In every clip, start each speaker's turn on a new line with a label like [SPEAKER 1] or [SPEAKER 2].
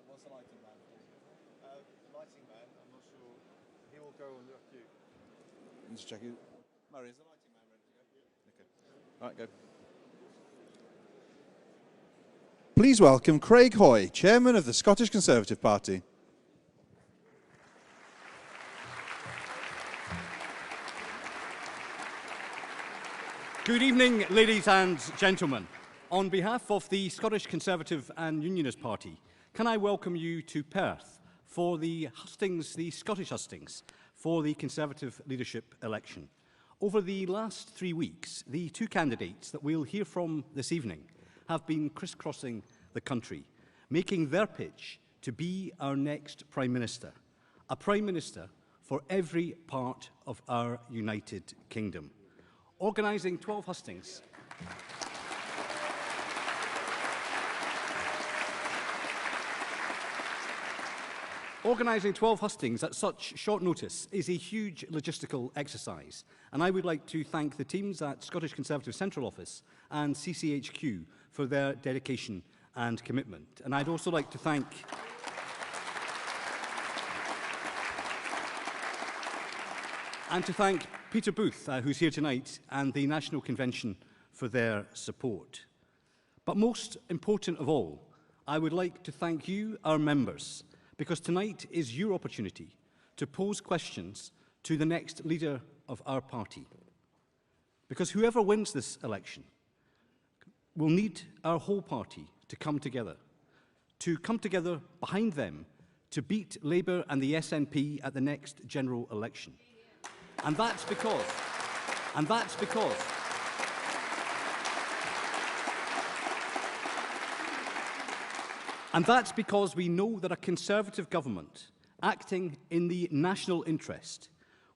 [SPEAKER 1] What's the lighting man? Lighting man, I'm not sure. He will go on the queue. Let's check it. Murray, is the lighting man ready to go? Yeah. Okay. All right, go. Please welcome Craig Hoy, Chairman of the Scottish Conservative Party.
[SPEAKER 2] Good evening, ladies and gentlemen. On behalf of the Scottish Conservative and Unionist Party, can I welcome you to Perth for the hustings, the Scottish hustings, for the Conservative leadership election. Over the last 3 weeks, the two candidates that we'll hear from this evening have been crisscrossing the country, making their pitch to be our next Prime Minister, a Prime Minister for every part of our United Kingdom. Organising 12 hustings. Organising 12 hustings at such short notice is a huge logistical exercise, and I would like to thank the teams at Scottish Conservative Central Office and CCHQ for their dedication and commitment. And I'd also like to thank Peter Booth, who's here tonight, and the National Convention for their support. But most important of all, I would like to thank you, our members, because tonight is your opportunity to pose questions to the next leader of our party. Because whoever wins this election will need our whole party to come together behind them to beat Labour and the SNP at the next general election. And that's because And that's because we know that a Conservative government acting in the national interest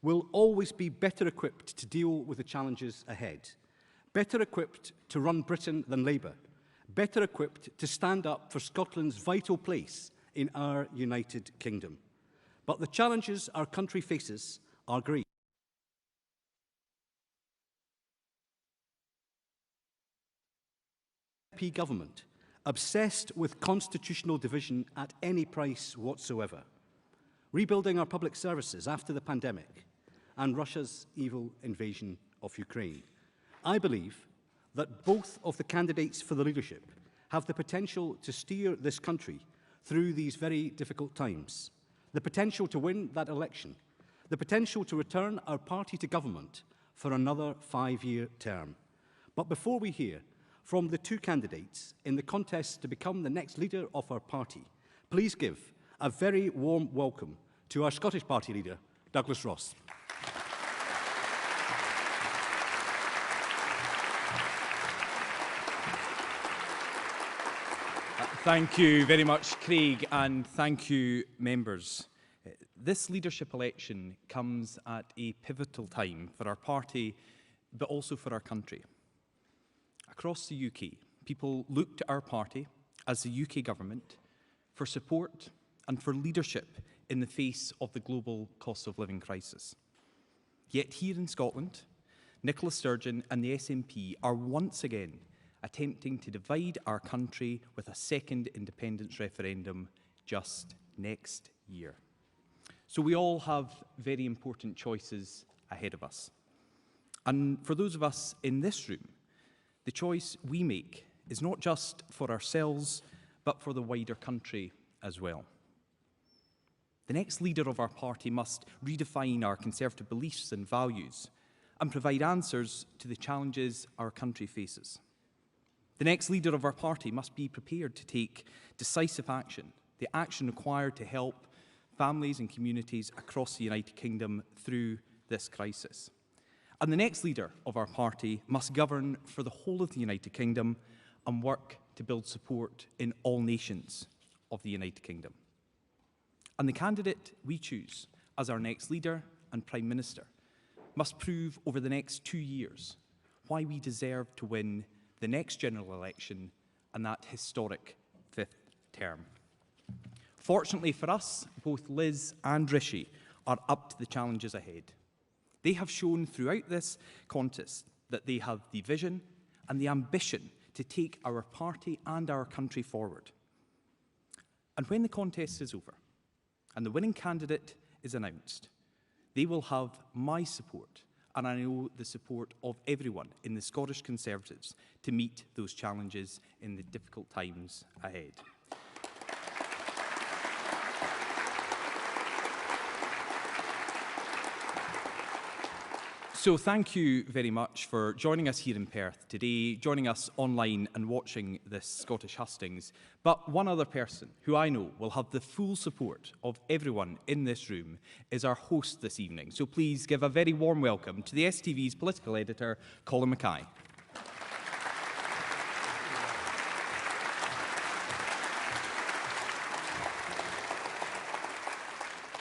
[SPEAKER 2] will always be better equipped to deal with the challenges ahead, better equipped to run Britain than Labour, better equipped to stand up for Scotland's vital place in our United Kingdom. But the challenges our country faces are great. P government, obsessed with constitutional division at any price whatsoever, rebuilding our public services after the pandemic and Russia's evil invasion of Ukraine. I believe that both of the candidates for the leadership have the potential to steer this country through these very difficult times, the potential to win that election, the potential to return our party to government for another 5-year term. But before we hear from the two candidates in the contest to become the next leader of our party, please give a very warm welcome to our Scottish Party leader, Douglas Ross.
[SPEAKER 3] Thank you very much, Craig, and thank you, members. This leadership election comes at a pivotal time for our party, but also for our country. Across the UK, people look to our party as the UK government for support and for leadership in the face of the global cost of living crisis. Yet here in Scotland, Nicola Sturgeon and the SNP are once again attempting to divide our country with a second independence referendum just next year. So we all have very important choices ahead of us. And for those of us in this room, the choice we make is not just for ourselves, but for the wider country as well. The next leader of our party must redefine our Conservative beliefs and values and provide answers to the challenges our country faces. The next leader of our party must be prepared to take decisive action, the action required to help families and communities across the United Kingdom through this crisis. And the next leader of our party must govern for the whole of the United Kingdom and work to build support in all nations of the United Kingdom. And the candidate we choose as our next leader and Prime Minister must prove over the next 2 years why we deserve to win the next general election and that historic 5th term. Fortunately for us, both Liz and Rishi are up to the challenges ahead. They have shown throughout this contest that they have the vision and the ambition to take our party and our country forward. And when the contest is over and the winning candidate is announced, they will have my support, and I know the support of everyone in the Scottish Conservatives to meet those challenges in the difficult times ahead. So thank you very much for joining us here in Perth today, joining us online and watching this Scottish hustings. But one other person who I know will have the full support of everyone in this room is our host this evening. So please give a very warm welcome to the STV's political editor, Colin Mackay.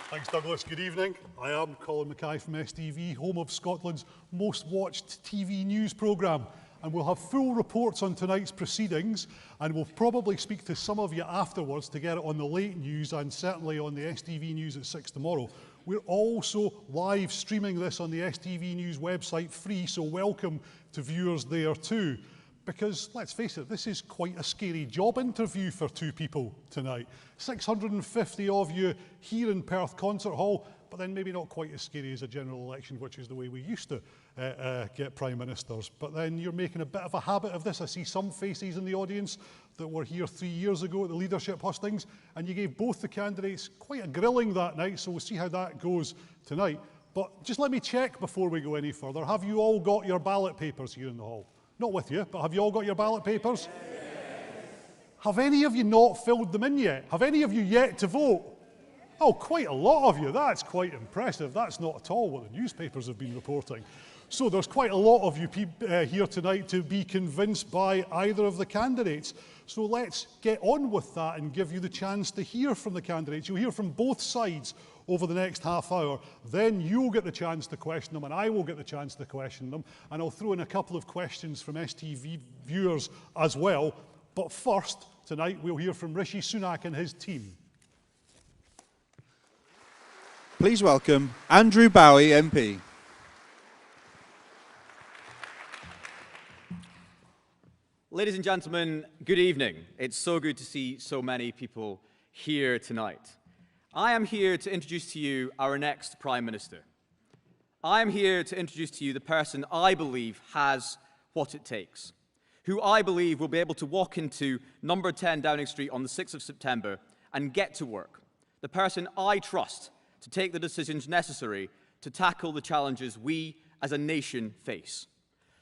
[SPEAKER 4] Thanks, Douglas. Good evening. I am Colin Mackay from STV, home of Scotland's most watched TV news programme. And we'll have full reports on tonight's proceedings, and we'll probably speak to some of you afterwards to get it on the late news and certainly on the STV News at 6 tomorrow. We're also live streaming this on the STV News website free, so welcome to viewers there too. Because, let's face it, this is quite a scary job interview for two people tonight. 650 of you here in Perth Concert Hall, but then maybe not quite as scary as a general election, which is the way we used to get Prime Ministers. But then you're making a bit of a habit of this. I see some faces in the audience that were here 3 years ago at the leadership hustings, and you gave both the candidates quite a grilling that night, so we'll see how that goes tonight. But just let me check before we go any further. Have you all got your ballot papers here in the hall? Not with you, but have you all got your ballot papers? Yes. Have any of you not filled them in yet? Have any of you yet to vote? Oh, quite a lot of you. That's quite impressive. That's not at all what the newspapers have been reporting. So there's quite a lot of you here tonight to be convinced by either of the candidates. So let's get on with that and give you the chance to hear from the candidates. You'll hear from both sides over the next half hour. Then you'll get the chance to question them and I will get the chance to question them. And I'll throw in a couple of questions from STV viewers as well. But first, tonight we'll hear from Rishi Sunak and his team.
[SPEAKER 1] Please welcome Andrew Bowie MP.
[SPEAKER 5] Ladies and gentlemen, good evening. It's so good to see so many people here tonight. I am here to introduce to you our next Prime Minister. I am here to introduce to you the person I believe has what it takes, who I believe will be able to walk into number 10 Downing Street on the 6th of September and get to work, the person I trust to take the decisions necessary to tackle the challenges we as a nation face,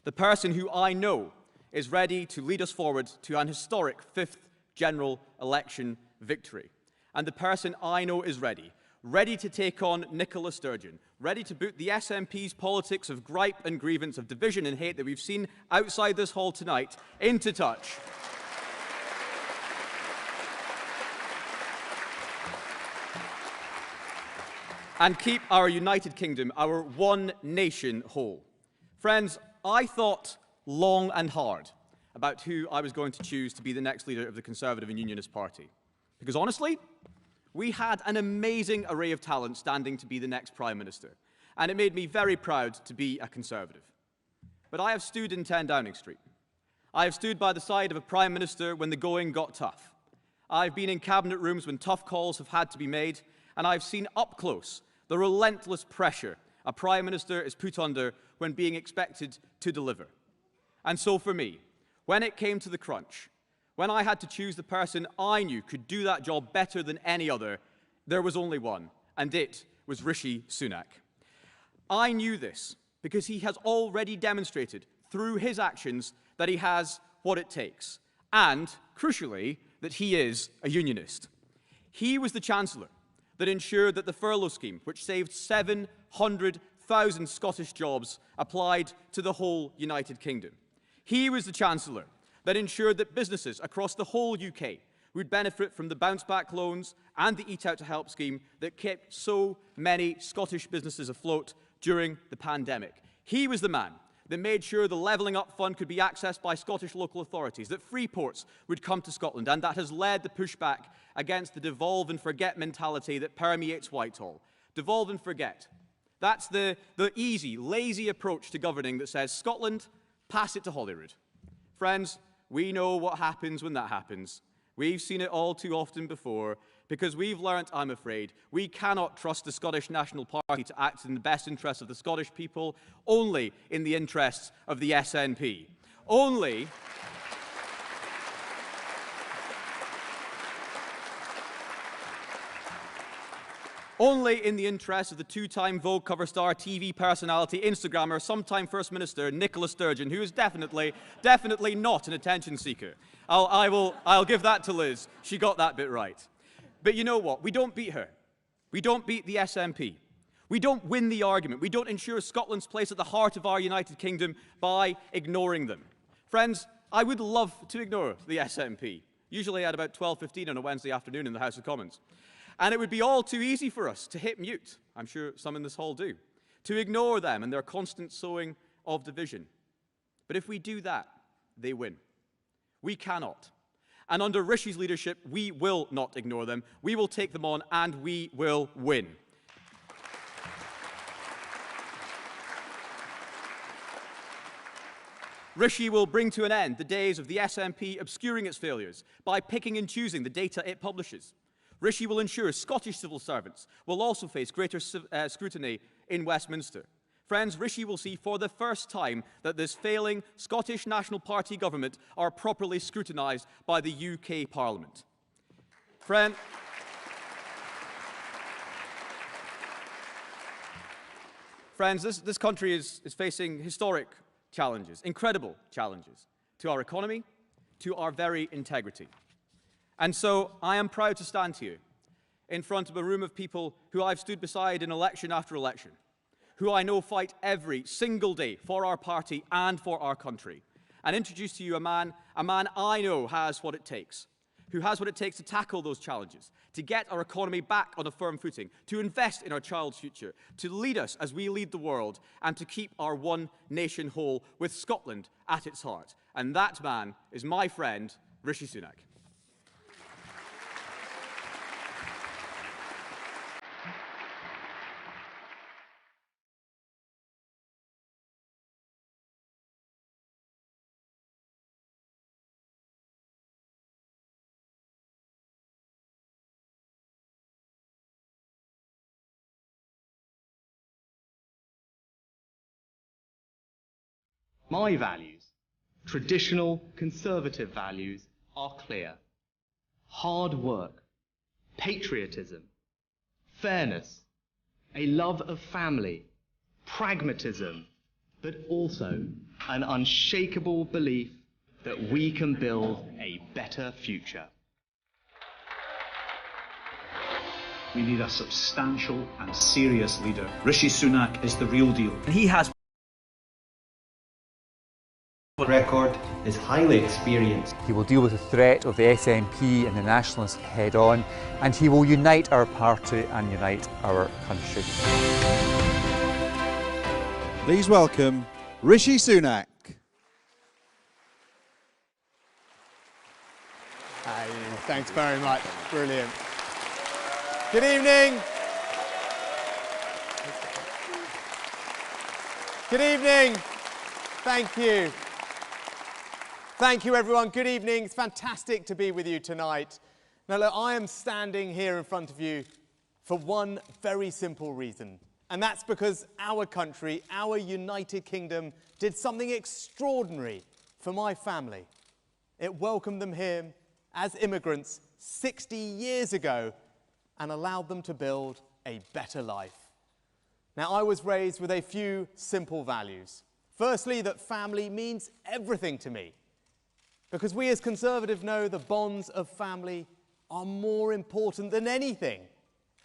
[SPEAKER 5] the person who I know is ready to lead us forward to an historic 5th general election victory. And the person I know is ready to take on Nicola Sturgeon, ready to boot the SNP's politics of gripe and grievance, of division and hate that we've seen outside this hall tonight into touch. And keep our United Kingdom, our one nation, whole. Friends, I thought long and hard about who I was going to choose to be the next leader of the Conservative and Unionist Party. Because honestly, we had an amazing array of talent standing to be the next Prime Minister, and it made me very proud to be a Conservative. But I have stood in 10 Downing Street. I have stood by the side of a Prime Minister when the going got tough. I've been in cabinet rooms when tough calls have had to be made, and I've seen up close the relentless pressure a Prime Minister is put under when being expected to deliver. And so for me, when it came to the crunch, when I had to choose the person I knew could do that job better than any other, there was only one, and it was Rishi Sunak. I knew this because he has already demonstrated through his actions that he has what it takes, and, crucially, that he is a unionist. He was the Chancellor that ensured that the furlough scheme, which saved 700,000 Scottish jobs, applied to the whole United Kingdom. He was the Chancellor that ensured that businesses across the whole UK would benefit from the bounce-back loans and the Eat Out to Help scheme that kept so many Scottish businesses afloat during the pandemic. He was the man that made sure the Levelling Up Fund could be accessed by Scottish local authorities, that free ports would come to Scotland, and that has led the pushback against the devolve and forget mentality that permeates Whitehall. Devolve and forget. That's the easy, lazy approach to governing that says, Scotland, pass it to Holyrood. Friends, we know what happens when that happens. We've seen it all too often before, because we've learnt, I'm afraid, we cannot trust the Scottish National Party to act in the best interests of the Scottish people, only in the interests of the SNP. Only in the interests of the two-time Vogue cover star, TV personality, Instagrammer, sometime First Minister, Nicola Sturgeon, who is definitely not an attention seeker. I'll give that to Liz. She got that bit right. But you know what? We don't beat her. We don't beat the SNP. We don't win the argument. We don't ensure Scotland's place at the heart of our United Kingdom by ignoring them. Friends, I would love to ignore the SNP, usually at about 12:15 on a Wednesday afternoon in the House of Commons. And it would be all too easy for us to hit mute, I'm sure some in this hall do, to ignore them and their constant sowing of division. But if we do that, they win. We cannot. And under Rishi's leadership, we will not ignore them. We will take them on, and we will win. Rishi will bring to an end the days of the SNP obscuring its failures by picking and choosing the data it publishes. Rishi will ensure Scottish civil servants will also face greater scrutiny in Westminster. Friends, Rishi will see for the first time that this failing Scottish National Party government are properly scrutinised by the UK Parliament. Friends, this country is facing historic challenges, incredible challenges, to our economy, to our very integrity. And so I am proud to stand here in front of a room of people who I've stood beside in election after election, who I know fight every single day for our party and for our country. And introduce to you a man I know has what it takes, who has what it takes to tackle those challenges, to get our economy back on a firm footing, to invest in our child's future, to lead us as we lead the world, and to keep our one nation whole with Scotland at its heart. And that man is my friend, Rishi Sunak.
[SPEAKER 6] My values, traditional conservative values, are clear. Hard work, patriotism, fairness, a love of family, pragmatism, but also an unshakable belief that we can build a better future.
[SPEAKER 7] We need a substantial and serious leader. Rishi Sunak is the real deal.
[SPEAKER 8] And he has
[SPEAKER 9] record, is highly experienced.
[SPEAKER 10] He will deal with the threat of the SNP and the Nationalists head on, and he will unite our party and unite our country.
[SPEAKER 1] Please welcome Rishi Sunak.
[SPEAKER 11] Hey, thanks very much. Brilliant. Good evening. Good evening. Thank you. Thank you, everyone. Good evening. It's fantastic to be with you tonight. Now, look, I am standing here in front of you for one very simple reason, and that's because our country, our United Kingdom, did something extraordinary for my family. It welcomed them here as immigrants 60 years ago and allowed them to build a better life. Now, I was raised with a few simple values. Firstly, that family means everything to me, because we as Conservatives know the bonds of family are more important than anything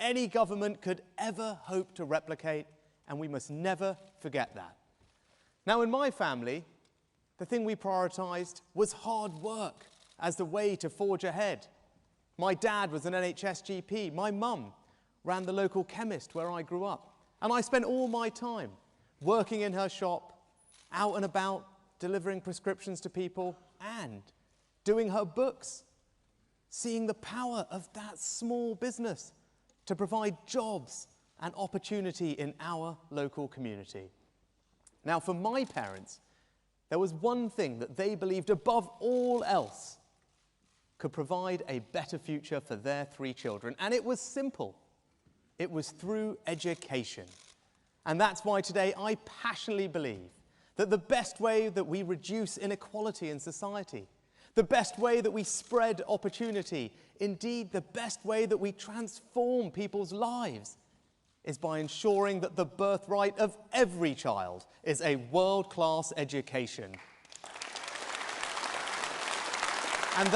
[SPEAKER 11] any government could ever hope to replicate, and we must never forget that. Now, in my family, the thing we prioritised was hard work as the way to forge ahead. My dad was an NHS GP. My mum ran the local chemist where I grew up. And I spent all my time working in her shop, out and about, delivering prescriptions to people, and doing her books, seeing the power of that small business to provide jobs and opportunity in our local community. Now, for my parents, there was one thing that they believed above all else could provide a better future for their 3 children, and it was simple. It was through education. And that's why today I passionately believe that the best way that we reduce inequality in society, the best way that we spread opportunity, indeed the best way that we transform people's lives, is by ensuring that the birthright of every child is a world-class education. And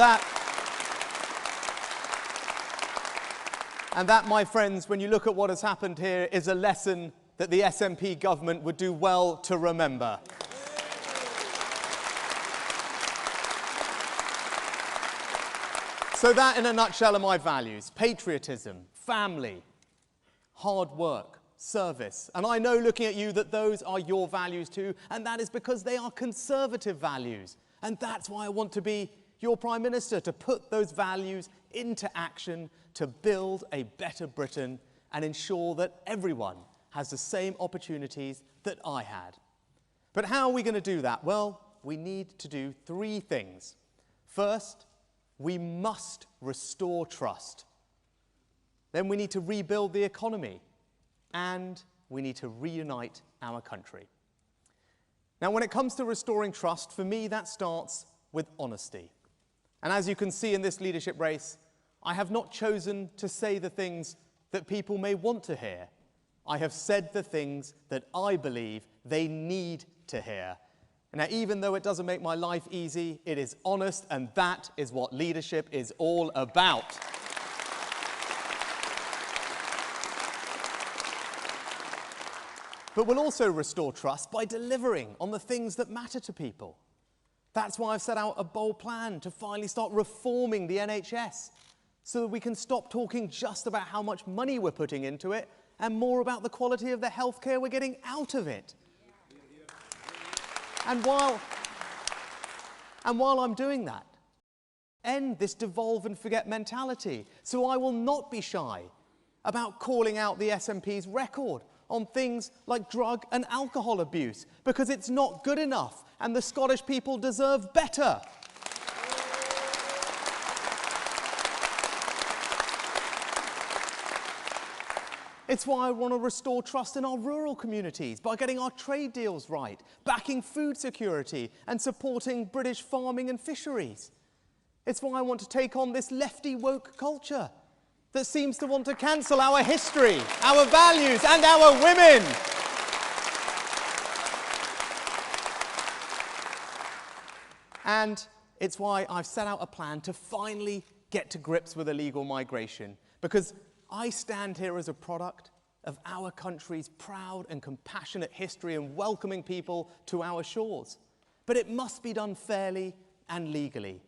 [SPEAKER 11] that, my friends, when you look at what has happened here, is a lesson that the SNP government would do well to remember. So that, in a nutshell, are my values: patriotism, family, hard work, service. And I know, looking at you, that those are your values too, and that is because they are Conservative values. And that's why I want to be your Prime Minister, to put those values into action, to build a better Britain and ensure that everyone has the same opportunities that I had. But how are we going to do that? Well, we need to do 3 things. First, we must restore trust. Then we need to rebuild the economy, and we need to reunite our country. Now, when it comes to restoring trust, for me, that starts with honesty. And as you can see in this leadership race, I have not chosen to say the things that people may want to hear. I have said the things that I believe they need to hear. Now, even though it doesn't make my life easy, it is honest, and that is what leadership is all about. But we'll also restore trust by delivering on the things that matter to people. That's why I've set out a bold plan to finally start reforming the NHS so that we can stop talking just about how much money we're putting into it and more about the quality of the healthcare we're getting out of it. And while I'm doing that, end this devolve and forget mentality. So I will not be shy about calling out the SNP's record on things like drug and alcohol abuse, because it's not good enough and the Scottish people deserve better. It's why I want to restore trust in our rural communities by getting our trade deals right, backing food security and supporting British farming and fisheries. It's why I want to take on this lefty woke culture that seems to want to cancel our history, our values and our women. And it's why I've set out a plan to finally get to grips with illegal migration, because I stand here as a product of our country's proud and compassionate history in welcoming people to our shores. But it must be done fairly and legally.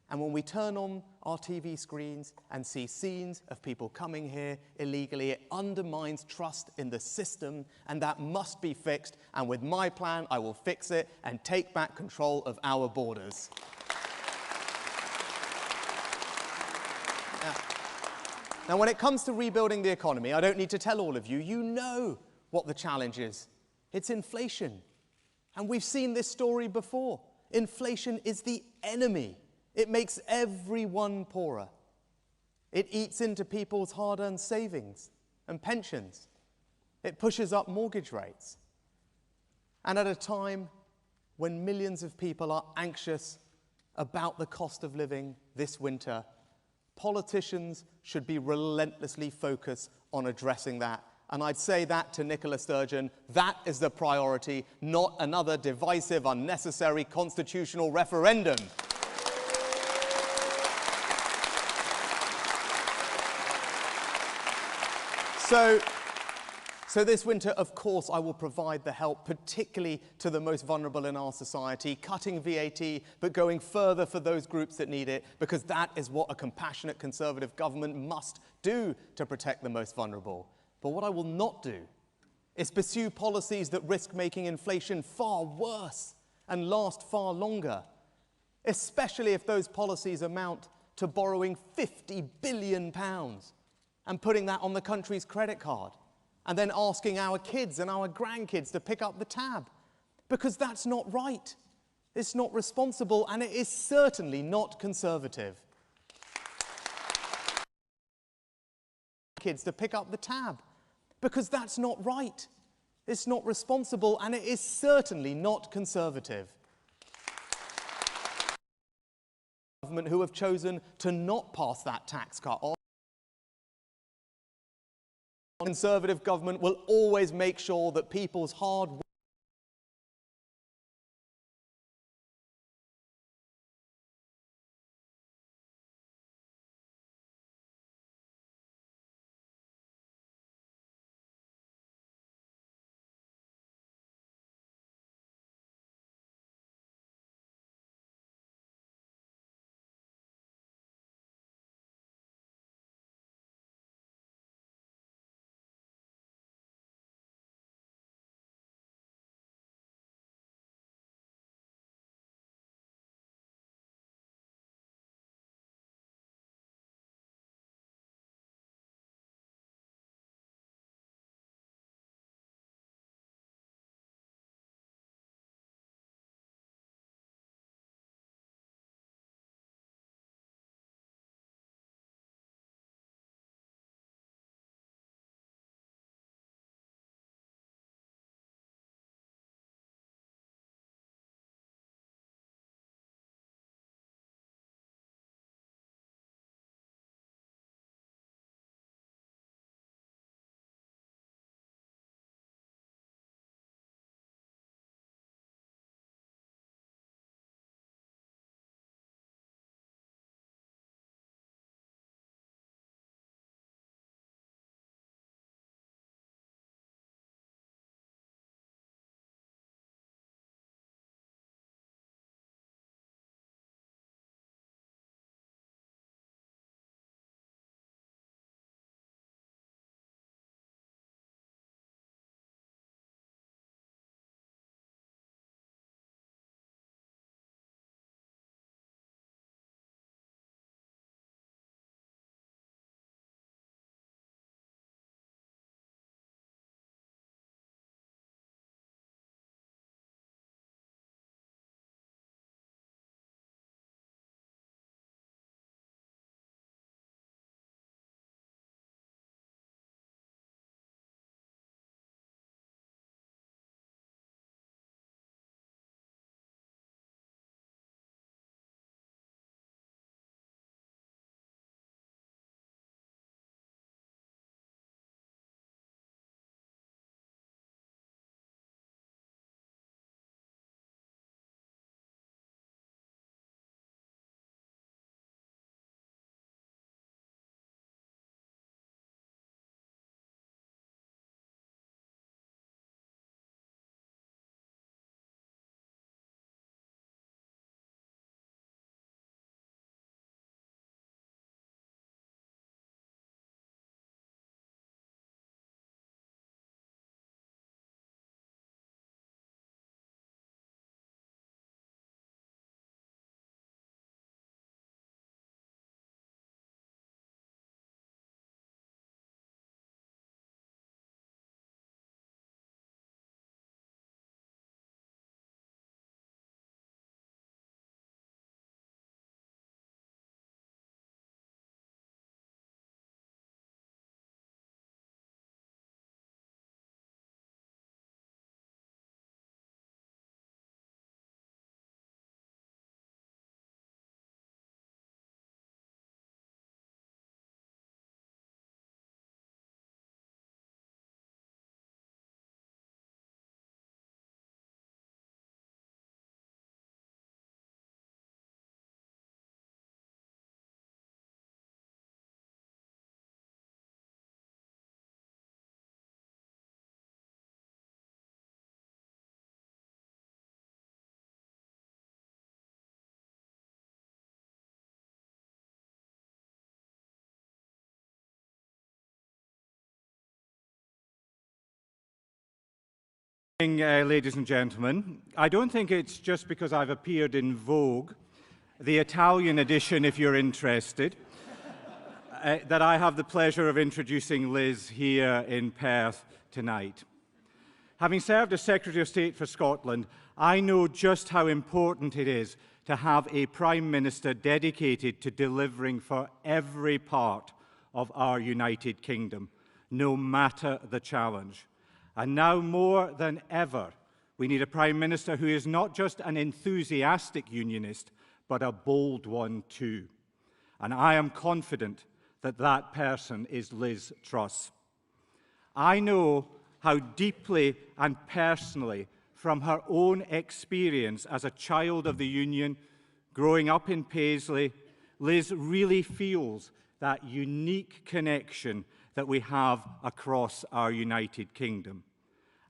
[SPEAKER 11] And when we turn on our TV screens and see scenes of people coming here illegally, it undermines trust in the system, and that must be fixed. And with my plan, I will fix it and take back control of our borders. Now, when it comes to rebuilding the economy, I don't need to tell all of you, you know what the challenge is. It's inflation. And we've seen this story before. Inflation is the enemy. It makes everyone poorer. It eats into people's hard-earned savings and pensions. It pushes up mortgage rates. And at a time when millions of people are anxious about the cost of living this winter, politicians should be relentlessly focused on addressing that. And I'd say that to Nicola Sturgeon, that is the priority, not another divisive, unnecessary constitutional referendum. So this winter, of course, I will provide the help, particularly to the most vulnerable in our society, cutting VAT, but going further for those groups that need it, because that is what a compassionate Conservative government must do to protect the most vulnerable. But what I will not do is pursue policies that risk making inflation far worse and last far longer, especially if those policies amount to borrowing £50 billion and putting that on the country's credit card, and then asking our kids and our grandkids to pick up the tab. Because that's not right. It's not responsible, and it is certainly not Conservative. Kids to pick up the tab. Because that's not right. It's not responsible, and it is certainly not Conservative. Government who have chosen to not pass that tax cut on. Conservative government will always make sure that people's hard work
[SPEAKER 2] Ladies and gentlemen, I don't think it's just because I've appeared in Vogue, the Italian edition if you're interested, that I have the pleasure of introducing Liz here in Perth tonight. Having served as Secretary of State for Scotland, I know just how important it is to have a Prime Minister dedicated to delivering for every part of our United Kingdom, no matter the challenge. And now more than ever, we need a Prime Minister who is not just an enthusiastic unionist, but a bold one too. And I am confident that that person is Liz Truss. I know how deeply and personally, from her own experience as a child of the Union, growing up in Paisley, Liz really feels that unique connection that we have across our United Kingdom,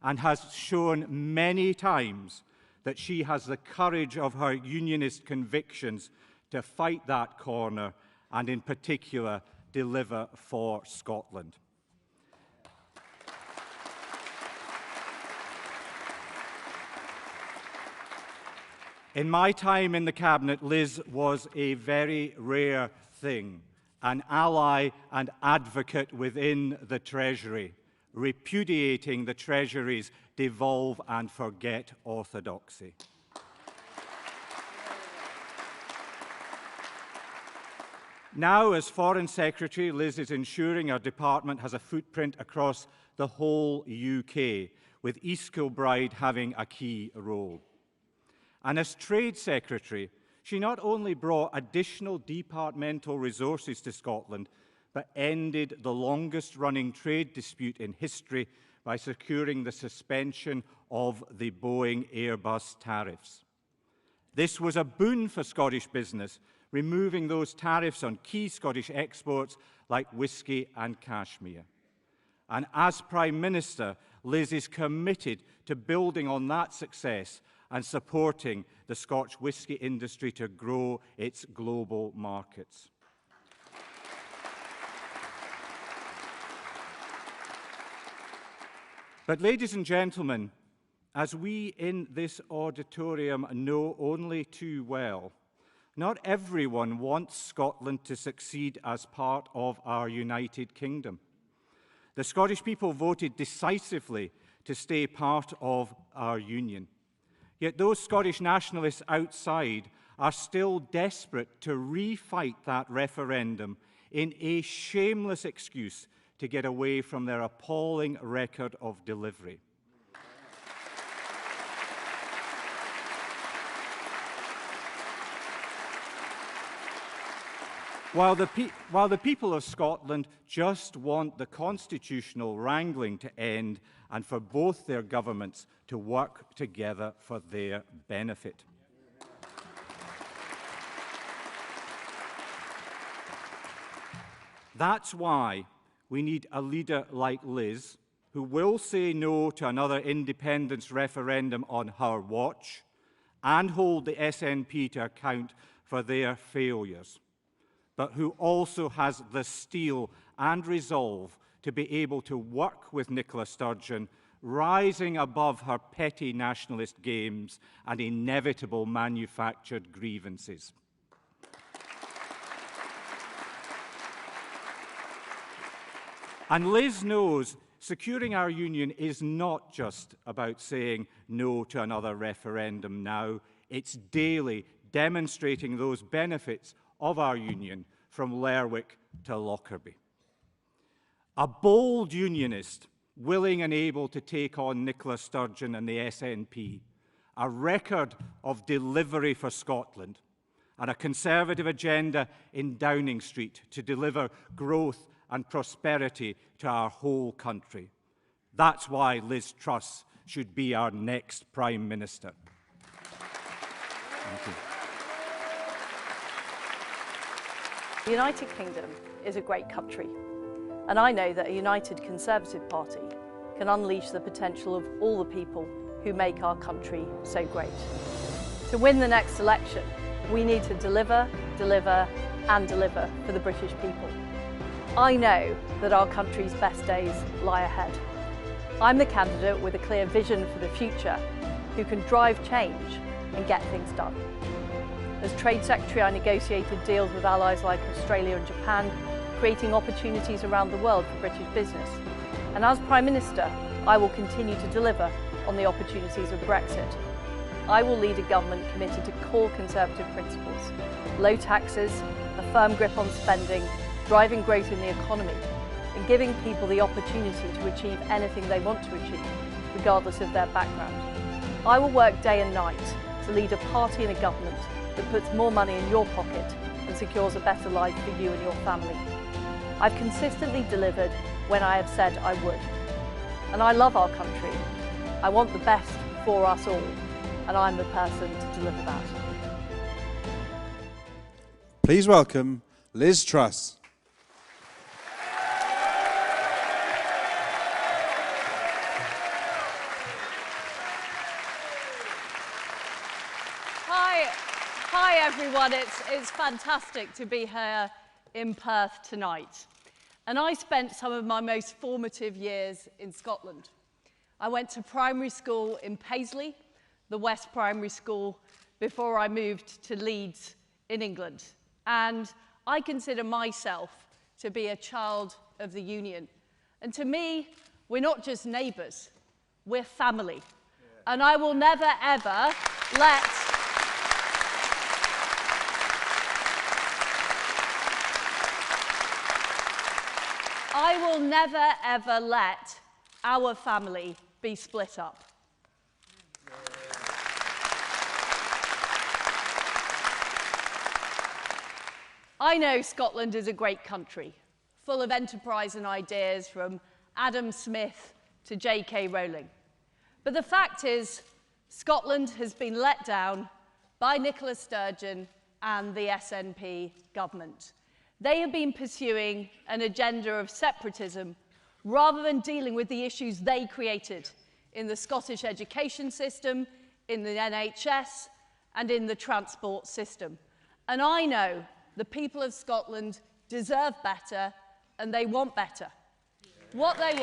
[SPEAKER 2] and has shown many times that she has the courage of her unionist convictions to fight that corner and, in particular, deliver for Scotland. In my time in the Cabinet, Liz was a very rare thing, an ally and advocate within the Treasury, repudiating the Treasury's devolve and forget orthodoxy. Now, as Foreign Secretary, Liz is ensuring our department has a footprint across the whole UK, with East Kilbride having a key role. And as Trade Secretary, she not only brought additional departmental resources to Scotland, but ended the longest-running trade dispute in history by securing the suspension of the Boeing Airbus tariffs. This was a boon for Scottish business, removing those tariffs on key Scottish exports like whisky and cashmere. And as Prime Minister, Liz is committed to building on that success and supporting the Scotch whisky industry to grow its global markets. But, ladies and gentlemen, as we in this auditorium know only too well, not everyone wants Scotland to succeed as part of our United Kingdom. The Scottish people voted decisively to stay part of our union. Yet those Scottish nationalists outside are still desperate to refight that referendum in a shameless excuse to get away from their appalling record of delivery. While the people of Scotland just want the constitutional wrangling to end and for both their governments to work together for their benefit. That's why we need a leader like Liz, who will say no to another independence referendum on her watch and hold the SNP to account for their failures, but who also has the steel and resolve to be able to work with Nicola Sturgeon, rising above her petty nationalist games and inevitable manufactured grievances. And Liz knows securing our union is not just about saying no to another referendum now. It's daily demonstrating those benefits of our union from Lerwick to Lockerbie. A bold unionist, willing and able to take on Nicola Sturgeon and the SNP, a record of delivery for Scotland, and a Conservative agenda in Downing Street to deliver growth and prosperity to our whole country. That's why Liz Truss should be our next Prime Minister. Thank you.
[SPEAKER 8] The United Kingdom is a great country, and I know that a united Conservative Party can unleash the potential of all the people who make our country so great. To win the next election, we need to deliver, deliver, and deliver for the British people. I know that our country's best days lie ahead. I'm the candidate with a clear vision for the future, who can drive change and get things done. As Trade Secretary, I negotiated deals with allies like Australia and Japan, creating opportunities around the world for British business. And as Prime Minister, I will continue to deliver on the opportunities of Brexit. I will lead a government committed to core Conservative principles: low taxes, a firm grip on spending, driving growth in the economy, and giving people the opportunity to achieve anything they want to achieve, regardless of their background. I will work day and night to lead a party and a government that puts more money in your pocket and secures a better life for you and your family. I've consistently delivered when I have said I would. And I love our country. I want the best for us all, and I'm the person to deliver that.
[SPEAKER 1] Please welcome Liz Truss.
[SPEAKER 8] Hi everyone, it's fantastic to be here in Perth tonight. And I spent some of my most formative years in Scotland. I went to primary school in Paisley, the West Primary School, before I moved to Leeds in England. And I consider myself to be a child of the Union. And to me, we're not just neighbours, we're family. And I will never ever let our family be split up. I know Scotland is a great country, full of enterprise and ideas from Adam Smith to J.K. Rowling. But the fact is, Scotland has been let down by Nicola Sturgeon and the SNP government. They have been pursuing an agenda of separatism rather than dealing with the issues they created in the Scottish education system, in the NHS, and in the transport system. And I know the people of Scotland deserve better, and they want better. What they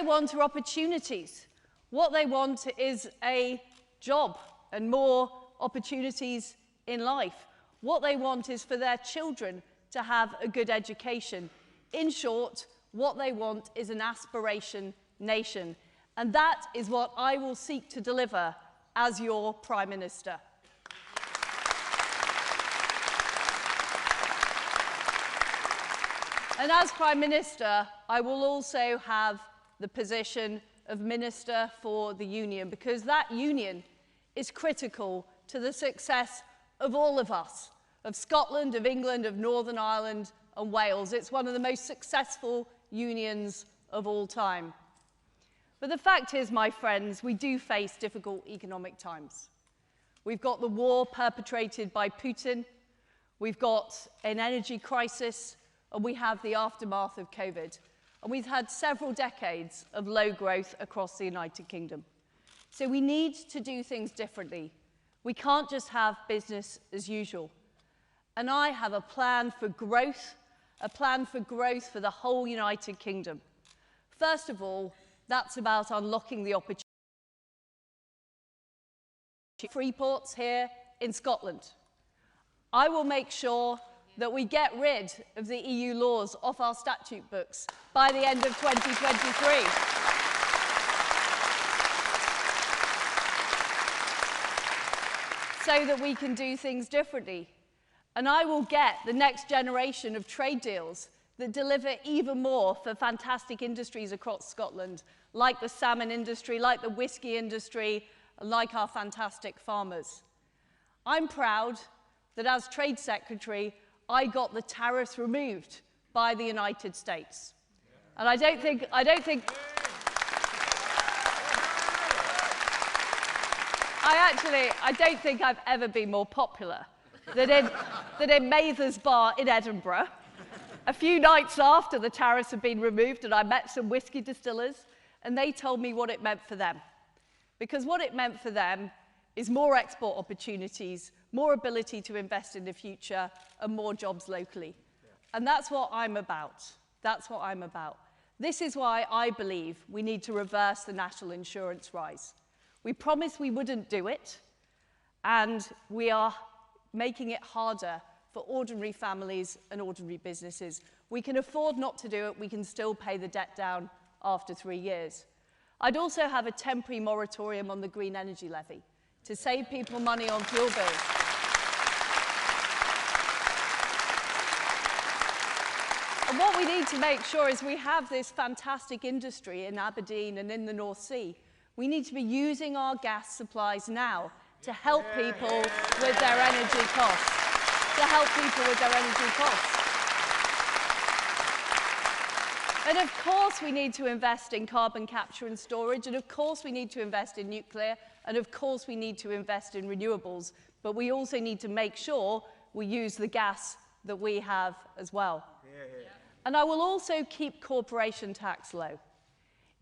[SPEAKER 8] want are opportunities. What they want is a job and more opportunities in life. What they want is for their children to have a good education. In short, what they want is an aspiration nation. And that is what I will seek to deliver as your Prime Minister. And as Prime Minister, I will also have the position of Minister for the Union, because that union is critical to the success of all of us, of Scotland, of England, of Northern Ireland and Wales. It's one of the most successful unions of all time. But the fact is, my friends, we do face difficult economic times. We've got the war perpetrated by Putin, we've got an energy crisis, and we have the aftermath of COVID. And we've had several decades of low growth across the United Kingdom. So we need to do things differently. We can't just have business as usual. And I have a plan for growth for the whole United Kingdom. First of all, that's about unlocking the opportunity. Free ports here in Scotland. I will make sure that we get rid of the EU laws off our statute books by the end of 2023. So that we can do things differently. And I will get the next generation of trade deals that deliver even more for fantastic industries across Scotland, like the salmon industry, like the whisky industry, like our fantastic farmers. I'm proud that as Trade Secretary, I got the tariffs removed by the United States. And I don't think I've ever been more popular than in Mather's Bar in Edinburgh. A few nights after the tariffs had been removed, and I met some whisky distillers, and they told me what it meant for them. Because what it meant for them is more export opportunities, more ability to invest in the future, and more jobs locally. And that's what I'm about. That's what I'm about. This is why I believe we need to reverse the national insurance rise. We promised we wouldn't do it, and we are making it harder for ordinary families and ordinary businesses. We can afford not to do it. We can still pay the debt down after 3 years. I'd also have a temporary moratorium on the green energy levy to save people money on fuel bills. And what we need to make sure is we have this fantastic industry in Aberdeen and in the North Sea. We need to be using our gas supplies now to help people with their energy costs. And of course we need to invest in carbon capture and storage, and of course we need to invest in nuclear, and of course we need to invest in renewables, but we also need to make sure we use the gas that we have as well. And I will also keep corporation tax low.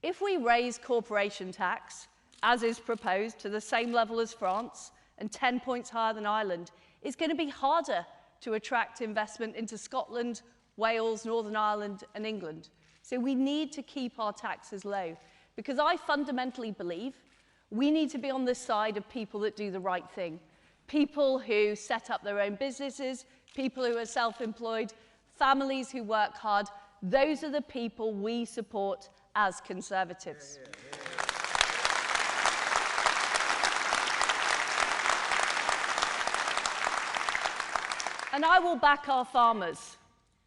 [SPEAKER 8] If we raise corporation tax, as is proposed, to the same level as France and 10 points higher than Ireland, it's going to be harder to attract investment into Scotland, Wales, Northern Ireland and England. So we need to keep our taxes low, because I fundamentally believe we need to be on the side of people that do the right thing. People who set up their own businesses, people who are self-employed, families who work hard. Those are the people we support as Conservatives. And I will back our farmers,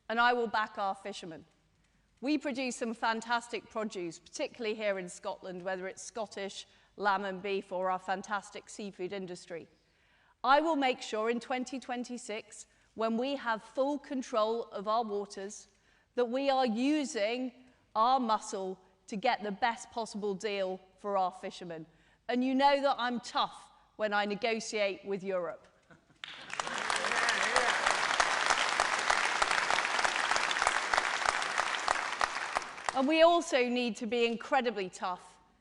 [SPEAKER 8] and I will back our fishermen. We produce some fantastic produce, particularly here in Scotland, whether it's Scottish lamb and beef or our fantastic seafood industry. I will make sure in 2026, when we have full control of our waters, that we are using our muscle to get the best possible deal for our fishermen. And you know that I'm tough when I negotiate with Europe. And we also need to be incredibly tough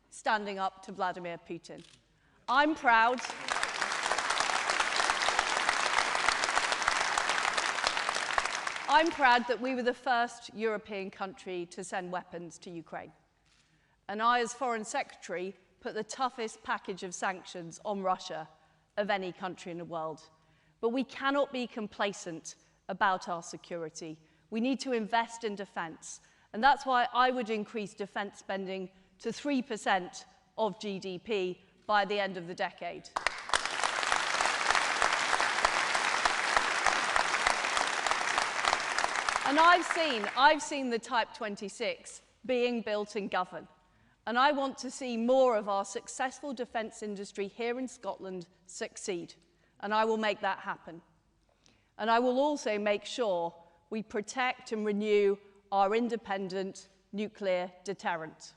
[SPEAKER 8] standing up to Vladimir Putin. I'm proud. I'm proud that we were the first European country to send weapons to Ukraine. And I, as Foreign Secretary, put the toughest package of sanctions on Russia of any country in the world. But we cannot be complacent about our security. We need to invest in defence. And that's why I would increase defence spending to 3% of GDP by the end of the decade. And I've seen the Type 26 being built and governed. And I want to see more of our successful defence industry here in Scotland succeed. And I will make that happen. And I will also make sure we protect and renew our independent nuclear deterrent.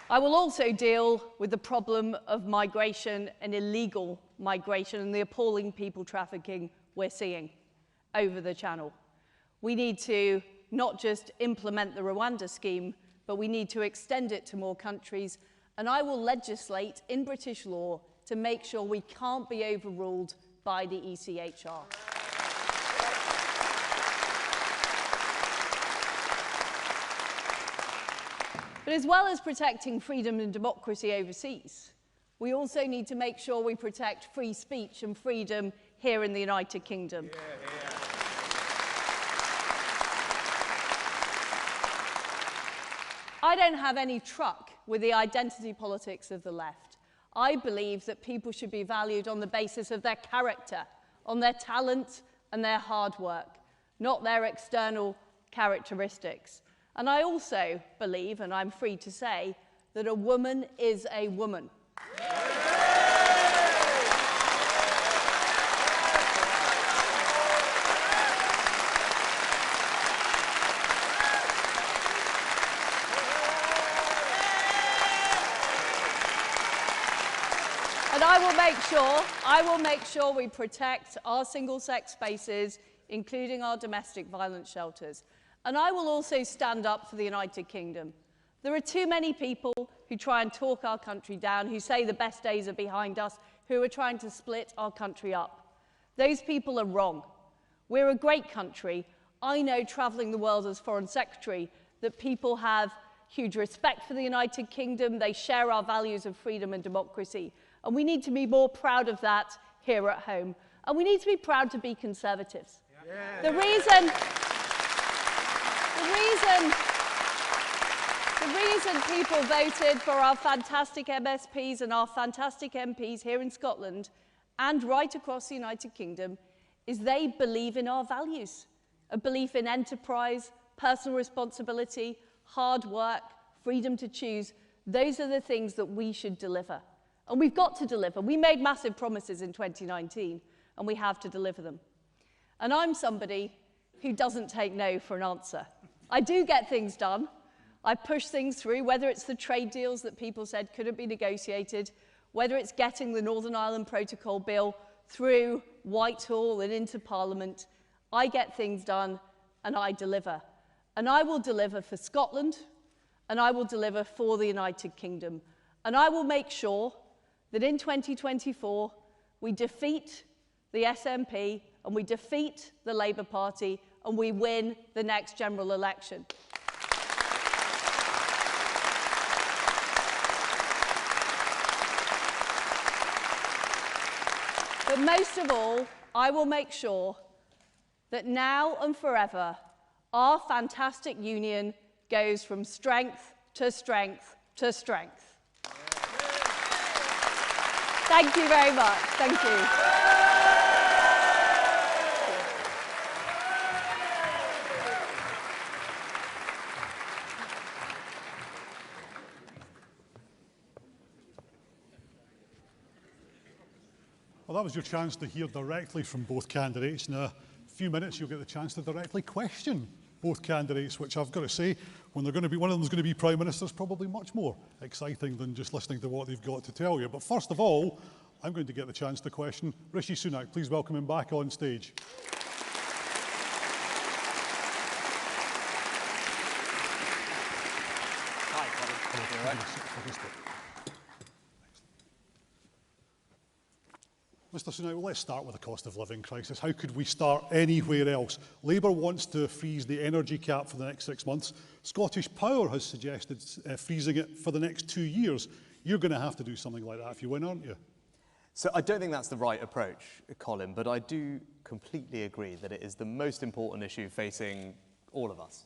[SPEAKER 8] I will also deal with the problem of migration and illegal migration and the appalling people trafficking we're seeing over the Channel. We need to not just implement the Rwanda scheme, but we need to extend it to more countries. And I will legislate in British law to make sure we can't be overruled by the ECHR. But as well as protecting freedom and democracy overseas, we also need to make sure we protect free speech and freedom here in the United Kingdom. I don't have any truck with the identity politics of the left. I believe that people should be valued on the basis of their character, on their talent and their hard work, not their external characteristics. And I also believe, and I'm free to say, that a woman is a woman. And I will make sure we protect our single-sex spaces, including our domestic violence shelters. And I will also stand up for the United Kingdom. There are too many people who try and talk our country down, who say the best days are behind us, who are trying to split our country up. Those people are wrong. We're a great country. I know, travelling the world as Foreign Secretary, that people have huge respect for the United Kingdom. They share our values of freedom and democracy. And we need to be more proud of that here at home. And we need to be proud to be Conservatives. The reason people voted for our fantastic MSPs and our fantastic MPs here in Scotland and right across the United Kingdom is they believe in our values. A belief in enterprise, personal responsibility, hard work, freedom to choose. Those are the things that we should deliver. And we've got to deliver. We made massive promises in 2019, and we have to deliver them. And I'm somebody who doesn't take no for an answer. I do get things done. I push things through, whether it's the trade deals that people said couldn't be negotiated, whether it's getting the Northern Ireland Protocol Bill through Whitehall and into Parliament. I get things done and I deliver. And I will deliver for Scotland, and I will deliver for the United Kingdom. And I will make sure that in 2024 we defeat the SNP and we defeat the Labour Party and we win the next general election. But most of all, I will make sure that now and forever, our fantastic union goes from strength to strength to strength. Thank you very much. Thank you.
[SPEAKER 4] Well, that was your chance to hear directly from both candidates. In a few minutes, you'll get the chance to directly question both candidates, which I've got to say, when they're going to be, one of them is going to be Prime Minister, is probably much more exciting than just listening to what they've got to tell you. But first of all, I'm going to get the chance to question Rishi Sunak. Please welcome him back on stage.
[SPEAKER 11] Hi, Colin.
[SPEAKER 4] Mr Sunak, well, let's start with the cost of living crisis. How could we start anywhere else? Labour wants to freeze the energy cap for the next 6 months. Scottish Power has suggested freezing it for the next 2 years. You're going to have to do something like that if you win, aren't you?
[SPEAKER 11] So I don't think that's the right approach, Colin, but I do completely agree that it is the most important issue facing all of us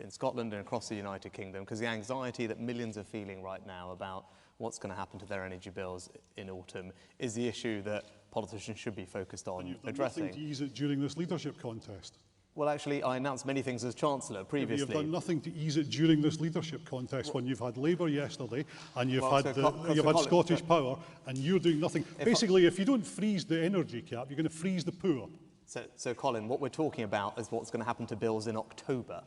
[SPEAKER 11] in Scotland and across the United Kingdom, because the anxiety that millions are feeling right now about what's going to happen to their energy bills in autumn is the issue that politicians should be focused on addressing.
[SPEAKER 4] Nothing to ease it during this leadership contest.
[SPEAKER 11] Well, actually, I announced many things as Chancellor previously.
[SPEAKER 4] You've done nothing to ease it during this leadership contest when you've had Labour yesterday and you've had Scottish Power and you're doing nothing. Basically, if you don't freeze the energy cap, you're going to freeze the poor.
[SPEAKER 11] So, Colin, what we're talking about is what's going to happen to bills in October,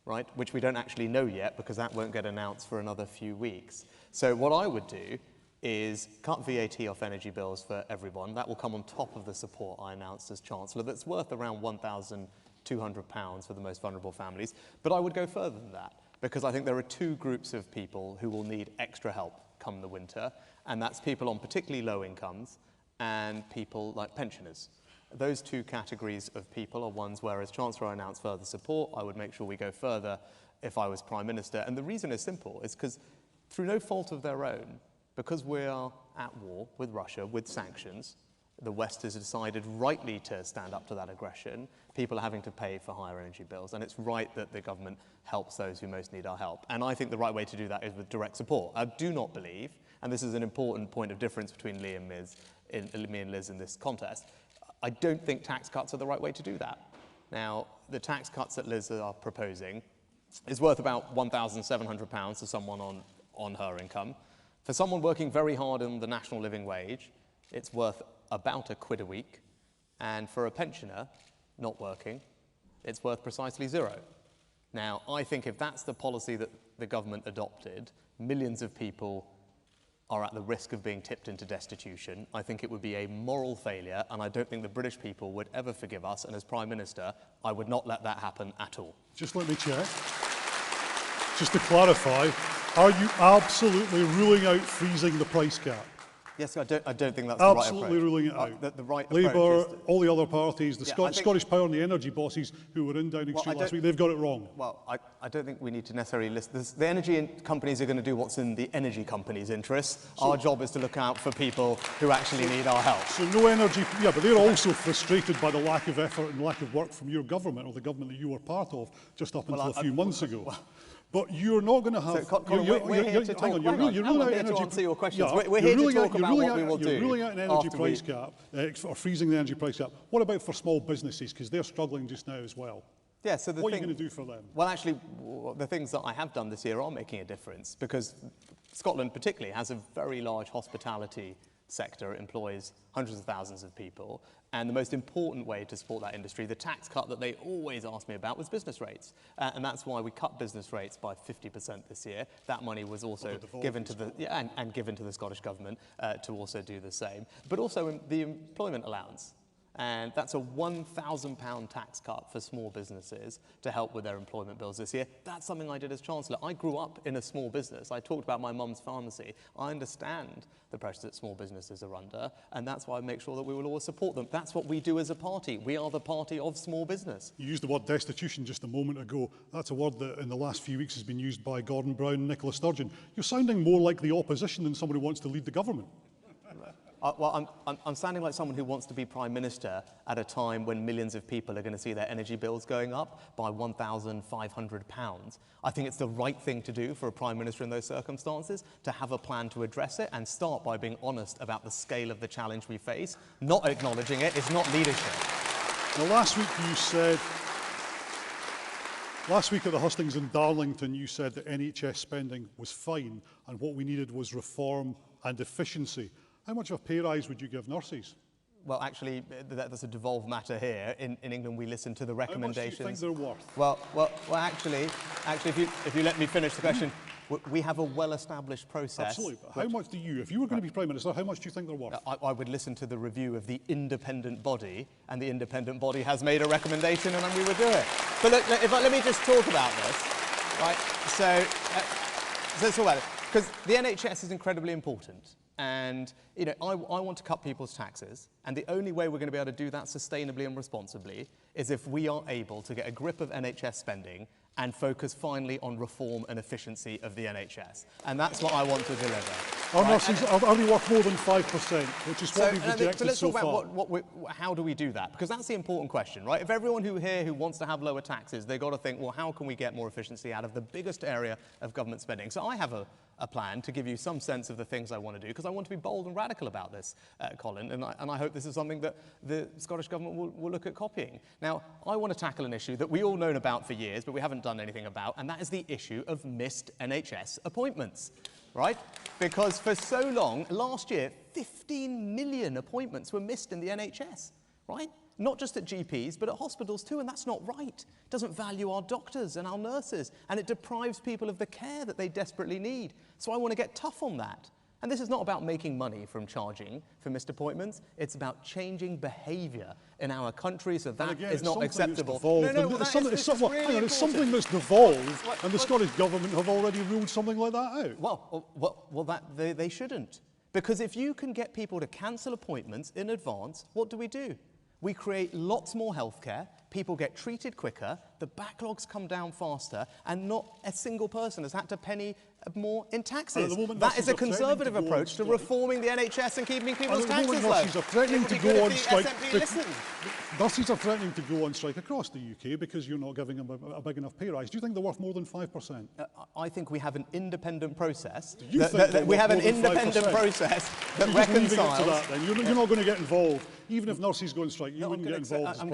[SPEAKER 11] right? Which we don't actually know yet because that won't get announced for another few weeks. So what I would do is cut VAT off energy bills for everyone. That will come on top of the support I announced as Chancellor that's worth around £1,200 for the most vulnerable families. But I would go further than that because I think there are two groups of people who will need extra help come the winter, and that's people on particularly low incomes and people like pensioners. Those two categories of people are ones where, as Chancellor, I announced further support. I would make sure we go further if I was Prime Minister. And the reason is simple. It's because through no fault of their own, because we are at war with Russia, with sanctions, the West has decided rightly to stand up to that aggression. People are having to pay for higher energy bills, and it's right that the government helps those who most need our help. And I think the right way to do that is with direct support. I do not believe, and this is an important point of difference between me and Liz in this contest, I don't think tax cuts are the right way to do that. Now, the tax cuts that Liz are proposing is worth about £1,700 to someone on her income. For someone working very hard on the national living wage, it's worth about £1 a week. And for a pensioner not working, it's worth precisely £0. Now, I think if that's the policy that the government adopted, millions of people are at the risk of being tipped into destitution. I think it would be a moral failure, and I don't think the British people would ever forgive us. And as Prime Minister, I would not let that happen at all.
[SPEAKER 4] Just let me check. Just to clarify, Are you absolutely ruling out freezing the price cap?
[SPEAKER 11] Yes, I don't think that's the right approach.
[SPEAKER 4] Absolutely ruling it out.
[SPEAKER 11] The right
[SPEAKER 4] Labour,
[SPEAKER 11] approach is
[SPEAKER 4] all the other parties, the
[SPEAKER 11] Yeah,
[SPEAKER 4] Scottish Power and the energy bosses who were in Downing Street last week, they've got it wrong.
[SPEAKER 11] Well, I don't think we need to necessarily list this. The energy companies are going to do what's in the energy companies' interests. Our job is to look out for people who actually need our help.
[SPEAKER 4] So no energy, yeah, but they're also frustrated by the lack of effort and lack of work from your government, or the government that you were part of just up until a few months ago. But you're not going to have...
[SPEAKER 11] So, Colin, we're here to talk... You're ruling out to answer your questions.
[SPEAKER 4] Yeah,
[SPEAKER 11] we're here to talk about what we will do.
[SPEAKER 4] You're ruling out an energy price cap, or freezing the energy price cap. What about for small businesses? Because they're struggling just now as well.
[SPEAKER 11] Yeah, so
[SPEAKER 4] what are you going to do for them?
[SPEAKER 11] Well, actually, the things that I have done this year are making a difference, because Scotland particularly has a very large hospitality sector. It employs hundreds of thousands of people. And the most important way to support that industry, the tax cut that they always ask me about, was business rates. And that's why we cut business rates by 50% this year. That money was also given to the, and given to the Scottish Government to also do the same. But also the employment allowance. And that's a £1,000 tax cut for small businesses to help with their employment bills this year. That's something I did as Chancellor. I grew up in a small business. I talked about my mum's pharmacy. I understand the pressures that small businesses are under, and that's why I make sure that we will always support them. That's what we do as a party. We are the party of small business.
[SPEAKER 4] You used the word destitution just a moment ago. That's a word that in the last few weeks has been used by Gordon Brown and Nicola Sturgeon. You're sounding more like the opposition than somebody who wants to lead the government.
[SPEAKER 11] Well, I'm sounding like someone who wants to be Prime Minister at a time when millions of people are going to see their energy bills going up by £1,500. I think it's the right thing to do for a Prime Minister in those circumstances, to have a plan to address it and start by being honest about the scale of the challenge we face. Not acknowledging it is not leadership.
[SPEAKER 4] Now, last week at the hustings in Darlington, you said that NHS spending was fine and what we needed was reform and efficiency. How much of a pay rise would you give nurses?
[SPEAKER 11] Well, actually, that's a devolved matter here. In England, we listen to the recommendations.
[SPEAKER 4] How much do you think they're worth?
[SPEAKER 11] Well, actually, if you let me finish the question, we have a well-established process.
[SPEAKER 4] Absolutely. But how much do you, if you were going to be Prime Minister, how much do you think they're worth?
[SPEAKER 11] I would listen to the review of the independent body, and the independent body has made a recommendation, and we would do it. But look, let me just talk about this, right? So let's talk about it, because the NHS is incredibly important. And, you know, I want to cut people's taxes, and the only way we're going to be able to do that sustainably and responsibly is if we are able to get a grip of NHS spending and focus finally on reform and efficiency of the NHS. And that's what I want to deliver.
[SPEAKER 4] Are nurses, are they worth more than 5%, which is what we've rejected so far?
[SPEAKER 11] Let's talk about how do we do that? Because that's the important question, right? If everyone who wants to have lower taxes, they've got to think, well, how can we get more efficiency out of the biggest area of government spending? So I have a plan to give you some sense of the things I want to do, because I want to be bold and radical about this, Colin, and I hope this is something that the Scottish Government will look at copying. Now, I want to tackle an issue that we all known about for years, but we haven't done anything about, and that is the issue of missed NHS appointments, right? Because for so long, last year, 15 million appointments were missed in the NHS, right? Not just at GPs, but at hospitals too, and that's not right. It doesn't value our doctors and our nurses, and it deprives people of the care that they desperately need. So I want to get tough on that. And this is not about making money from charging for missed appointments. It's about changing behaviour in our country, so that
[SPEAKER 4] again,
[SPEAKER 11] is not acceptable.
[SPEAKER 4] It's something that's devolved, and the Scottish Government have already ruled something like that out.
[SPEAKER 11] Well, they shouldn't. Because if you can get people to cancel appointments in advance, what do? We create lots more healthcare, people get treated quicker, the backlogs come down faster, and not a single person has had to penny more in taxes. That is a Conservative approach to reforming the NHS and keeping people's taxes low.
[SPEAKER 4] Nurses are threatening to go on strike. Nurses are threatening to go on strike across the UK because you're not giving them a big enough pay rise. Do you think they're worth more than 5%?
[SPEAKER 11] I think we have an independent process.
[SPEAKER 4] We
[SPEAKER 11] have an independent process that reconciles.
[SPEAKER 4] You're not going to get involved. Even if nurses go on strike, you wouldn't get involved.
[SPEAKER 11] I'm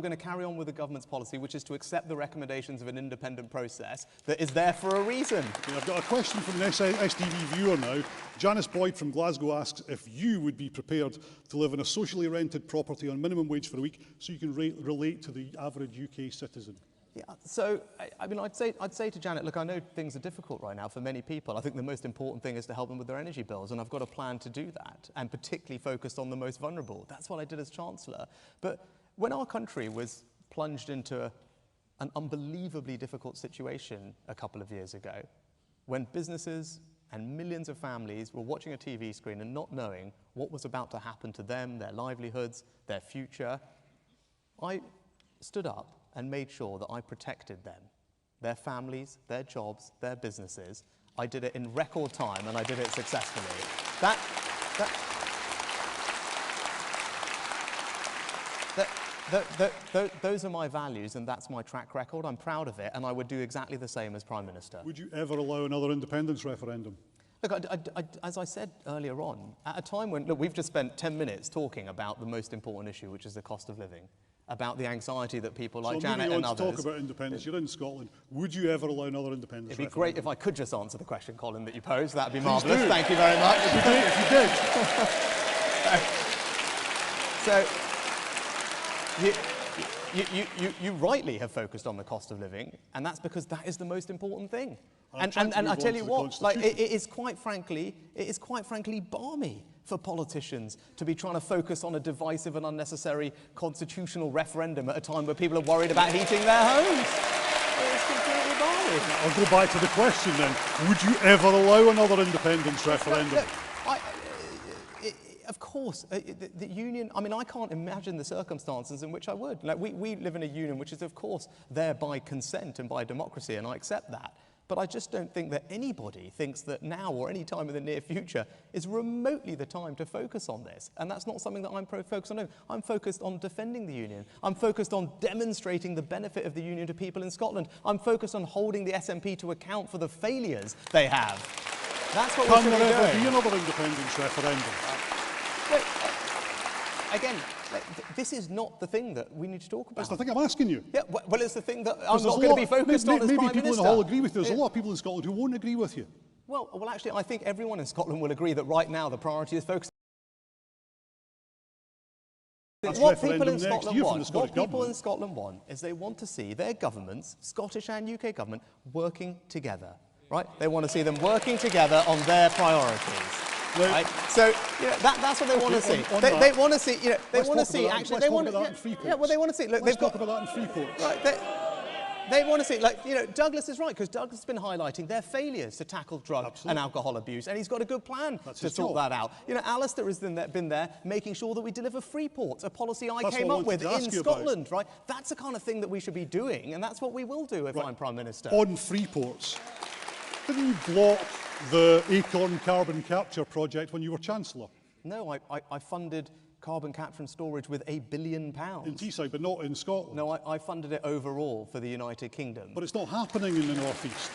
[SPEAKER 11] going to carry on with the government's policy, which is to accept the recommendations of an independent process that is there for a reason.
[SPEAKER 4] I've got a question from an STV viewer now. Janice Boyd from Glasgow asks if you would be prepared to live in a socially rented property on minimum wage for a week so you can relate to the average UK citizen.
[SPEAKER 11] Yeah, so, I mean, I'd say to Janet, look, I know things are difficult right now for many people. I think the most important thing is to help them with their energy bills, and I've got a plan to do that, and particularly focused on the most vulnerable. That's what I did as Chancellor. But when our country was plunged into an unbelievably difficult situation a couple of years ago, when businesses and millions of families were watching a TV screen and not knowing what was about to happen to them, their livelihoods, their future, I stood up and made sure that I protected them, their families, their jobs, their businesses. I did it in record time, and I did it successfully. Those are my values, and that's my track record. I'm proud of it, and I would do exactly the same as Prime Minister.
[SPEAKER 4] Would you ever allow another independence referendum?
[SPEAKER 11] Look, as I said earlier on, at a time when, look, we've just spent 10 minutes talking about the most important issue, which is the cost of living, about the anxiety that people like Janet and others...
[SPEAKER 4] So talk about independence. You're in Scotland. Would you ever allow another independence referendum?
[SPEAKER 11] It'd be great if I could just answer the question, Colin, that you posed. That'd be marvellous. Thank you very much.
[SPEAKER 4] If you did.
[SPEAKER 11] You rightly have focused on the cost of living, and that's because that is the most important thing. And I tell you what, like, it is quite frankly balmy for politicians to be trying to focus on a divisive and unnecessary constitutional referendum at a time where people are worried about heating their homes. It's completely balmy.
[SPEAKER 4] I'll go back to the question then. Would you ever allow another independence referendum?
[SPEAKER 11] Of course, the union, I mean, I can't imagine the circumstances in which I would. Like, we live in a union which is, of course, there by consent and by democracy, and I accept that. But I just don't think that anybody thinks that now or any time in the near future is remotely the time to focus on this. And that's not something that I'm focused on. I'm focused on defending the union. I'm focused on demonstrating the benefit of the union to people in Scotland. I'm focused on holding the SNP to account for the failures they have. That's what we should be doing.
[SPEAKER 4] Can there ever be another independence referendum?
[SPEAKER 11] Look, again, this is not the thing that we need to talk about.
[SPEAKER 4] That's the thing I'm asking you.
[SPEAKER 11] Yeah, well, it's the thing that I'm not going to be focused on as Prime Minister.
[SPEAKER 4] Maybe people in the hall agree with you. There's a lot of people in Scotland who won't agree with you.
[SPEAKER 11] Well, actually, I think everyone in Scotland will agree that right now the priority is focused. What people in Scotland want is they want to see their governments, Scottish and UK government, working together, right? They want to see them working together on their priorities. Right? So, you know, that's what they want to see. They want to see, you know, they want to see, actually, they want to, yeah, well, they want to see, look, they've got,
[SPEAKER 4] talk about that in Freeport.
[SPEAKER 11] Right, they want to see, like, you know, Douglas is right, because Douglas has been highlighting their failures to tackle drug and alcohol abuse, and he's got a good plan to sort that out. You know, Alistair has been there making sure that we deliver Freeport, a policy I came up with in Scotland, right? That's the kind of thing that we should be doing, and that's what we will do if I'm Prime Minister.
[SPEAKER 4] On Freeports, didn't you block the Acorn carbon capture project when you were Chancellor?
[SPEAKER 11] No, I funded carbon capture and storage with £1 billion.
[SPEAKER 4] In Teesside, but not in Scotland?
[SPEAKER 11] No, I funded it overall for the United Kingdom.
[SPEAKER 4] But it's not happening in the North East.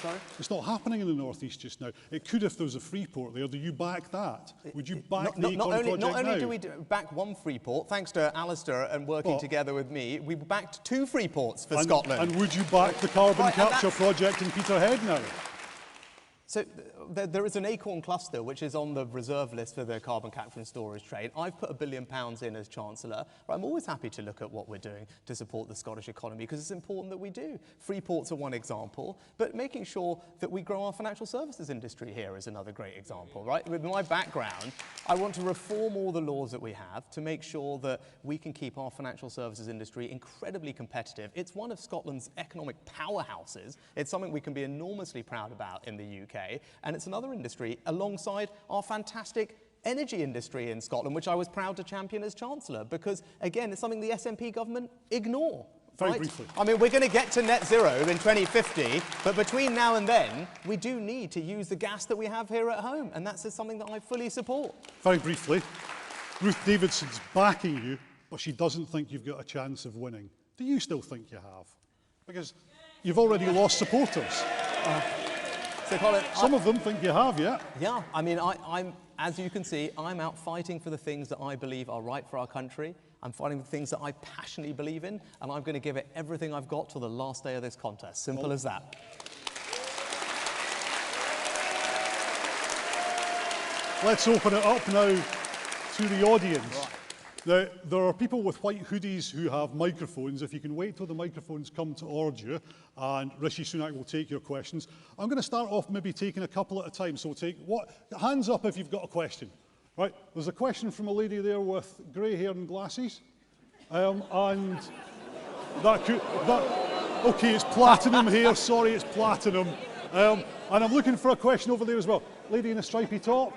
[SPEAKER 11] Sorry?
[SPEAKER 4] It's not happening in the North East just now. It could if there was a Freeport there. Do you back that? Would you back the Acorn project now?
[SPEAKER 11] Not only do we back one Freeport, thanks to Alistair and working together with me, we backed 2 Freeports for Scotland.
[SPEAKER 4] And would you back the carbon capture project in Peterhead now?
[SPEAKER 11] So there is an Acorn cluster which is on the reserve list for the carbon capture and storage trade. I've put £1 billion in as Chancellor. I'm always happy to look at what we're doing to support the Scottish economy because it's important that we do. Freeports are one example, but making sure that we grow our financial services industry here is another great example, right? With my background, I want to reform all the laws that we have to make sure that we can keep our financial services industry incredibly competitive. It's one of Scotland's economic powerhouses. It's something we can be enormously proud about in the UK. And it's another industry alongside our fantastic energy industry in Scotland, which I was proud to champion as Chancellor, because, again, it's something the SNP government ignore.
[SPEAKER 4] Very briefly.
[SPEAKER 11] I mean, we're going to get to net zero in 2050, but between now and then, we do need to use the gas that we have here at home, and that's something that I fully support.
[SPEAKER 4] Very briefly, Ruth Davidson's backing you, but she doesn't think you've got a chance of winning. Do you still think you have? Because you've already lost supporters.
[SPEAKER 11] So, Colin,
[SPEAKER 4] some of them think you have, yeah?
[SPEAKER 11] Yeah, I mean, I'm, as you can see, I'm out fighting for the things that I believe are right for our country. I'm fighting for things that I passionately believe in, and I'm going to give it everything I've got till the last day of this contest. Simple as that.
[SPEAKER 4] Let's open it up now to the audience. Right. Now, there are people with white hoodies who have microphones. If you can wait till the microphones come towards you, and Rishi Sunak will take your questions. I'm going to start off maybe taking a couple at a time. So take hands up if you've got a question. Right, there's a question from a lady there with grey hair and glasses. And okay, it's platinum hair. Sorry, it's platinum. And I'm looking for a question over there as well. Lady in a stripy top,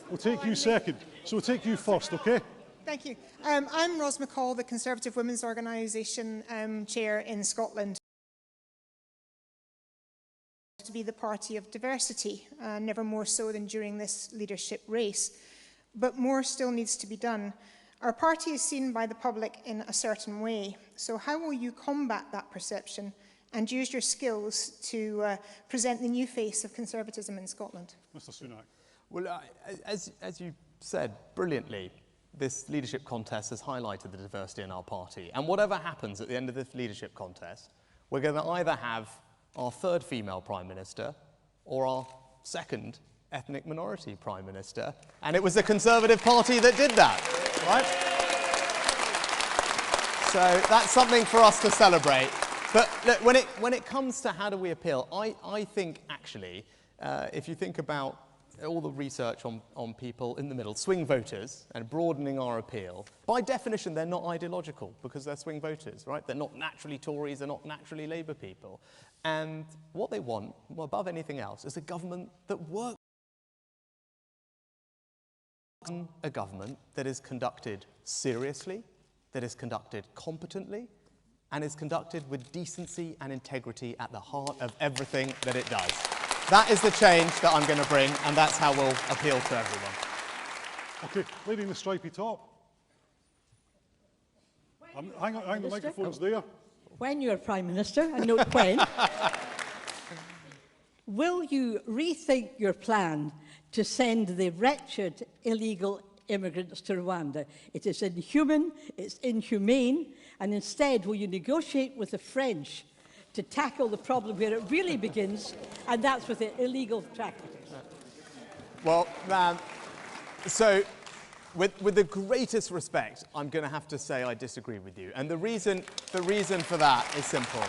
[SPEAKER 4] we'll take you second. So we'll take you first, OK?
[SPEAKER 12] Thank you. I'm Ros McCall, the Conservative Women's Organisation chair in Scotland. To be the party of diversity, never more so than during this leadership race. But more still needs to be done. Our party is seen by the public in a certain way. So how will you combat that perception and use your skills to present the new face of conservatism in Scotland?
[SPEAKER 4] Mr Sunak.
[SPEAKER 11] Well, as you said brilliantly, this leadership contest has highlighted the diversity in our party. And whatever happens at the end of this leadership contest, we're going to either have our third female Prime Minister or our second ethnic minority Prime Minister. And it was the Conservative Party that did that, right? So that's something for us to celebrate. But look, when it comes to how do we appeal, I think actually, if you think about all the research on people in the middle, swing voters, and broadening our appeal, by definition, they're not ideological because they're swing voters, right? They're not naturally Tories, they're not naturally Labour people. And what they want, well, above anything else, is a government that works. A government that is conducted seriously, that is conducted competently, and is conducted with decency and integrity at the heart of everything that it does. That is the change that I'm going to bring, and that's how we'll appeal to everyone.
[SPEAKER 4] OK, lady in the stripy top. Hang on, the microphone's there.
[SPEAKER 13] When you're Prime Minister, and note when, will you rethink your plan to send the wretched illegal immigrants to Rwanda? It is inhuman, it's inhumane, and instead will you negotiate with the French to tackle the problem where it really begins, and that's with the illegal traffickers?
[SPEAKER 11] Well, so with the greatest respect, I'm going to have to say I disagree with you. And the reason for that is simple.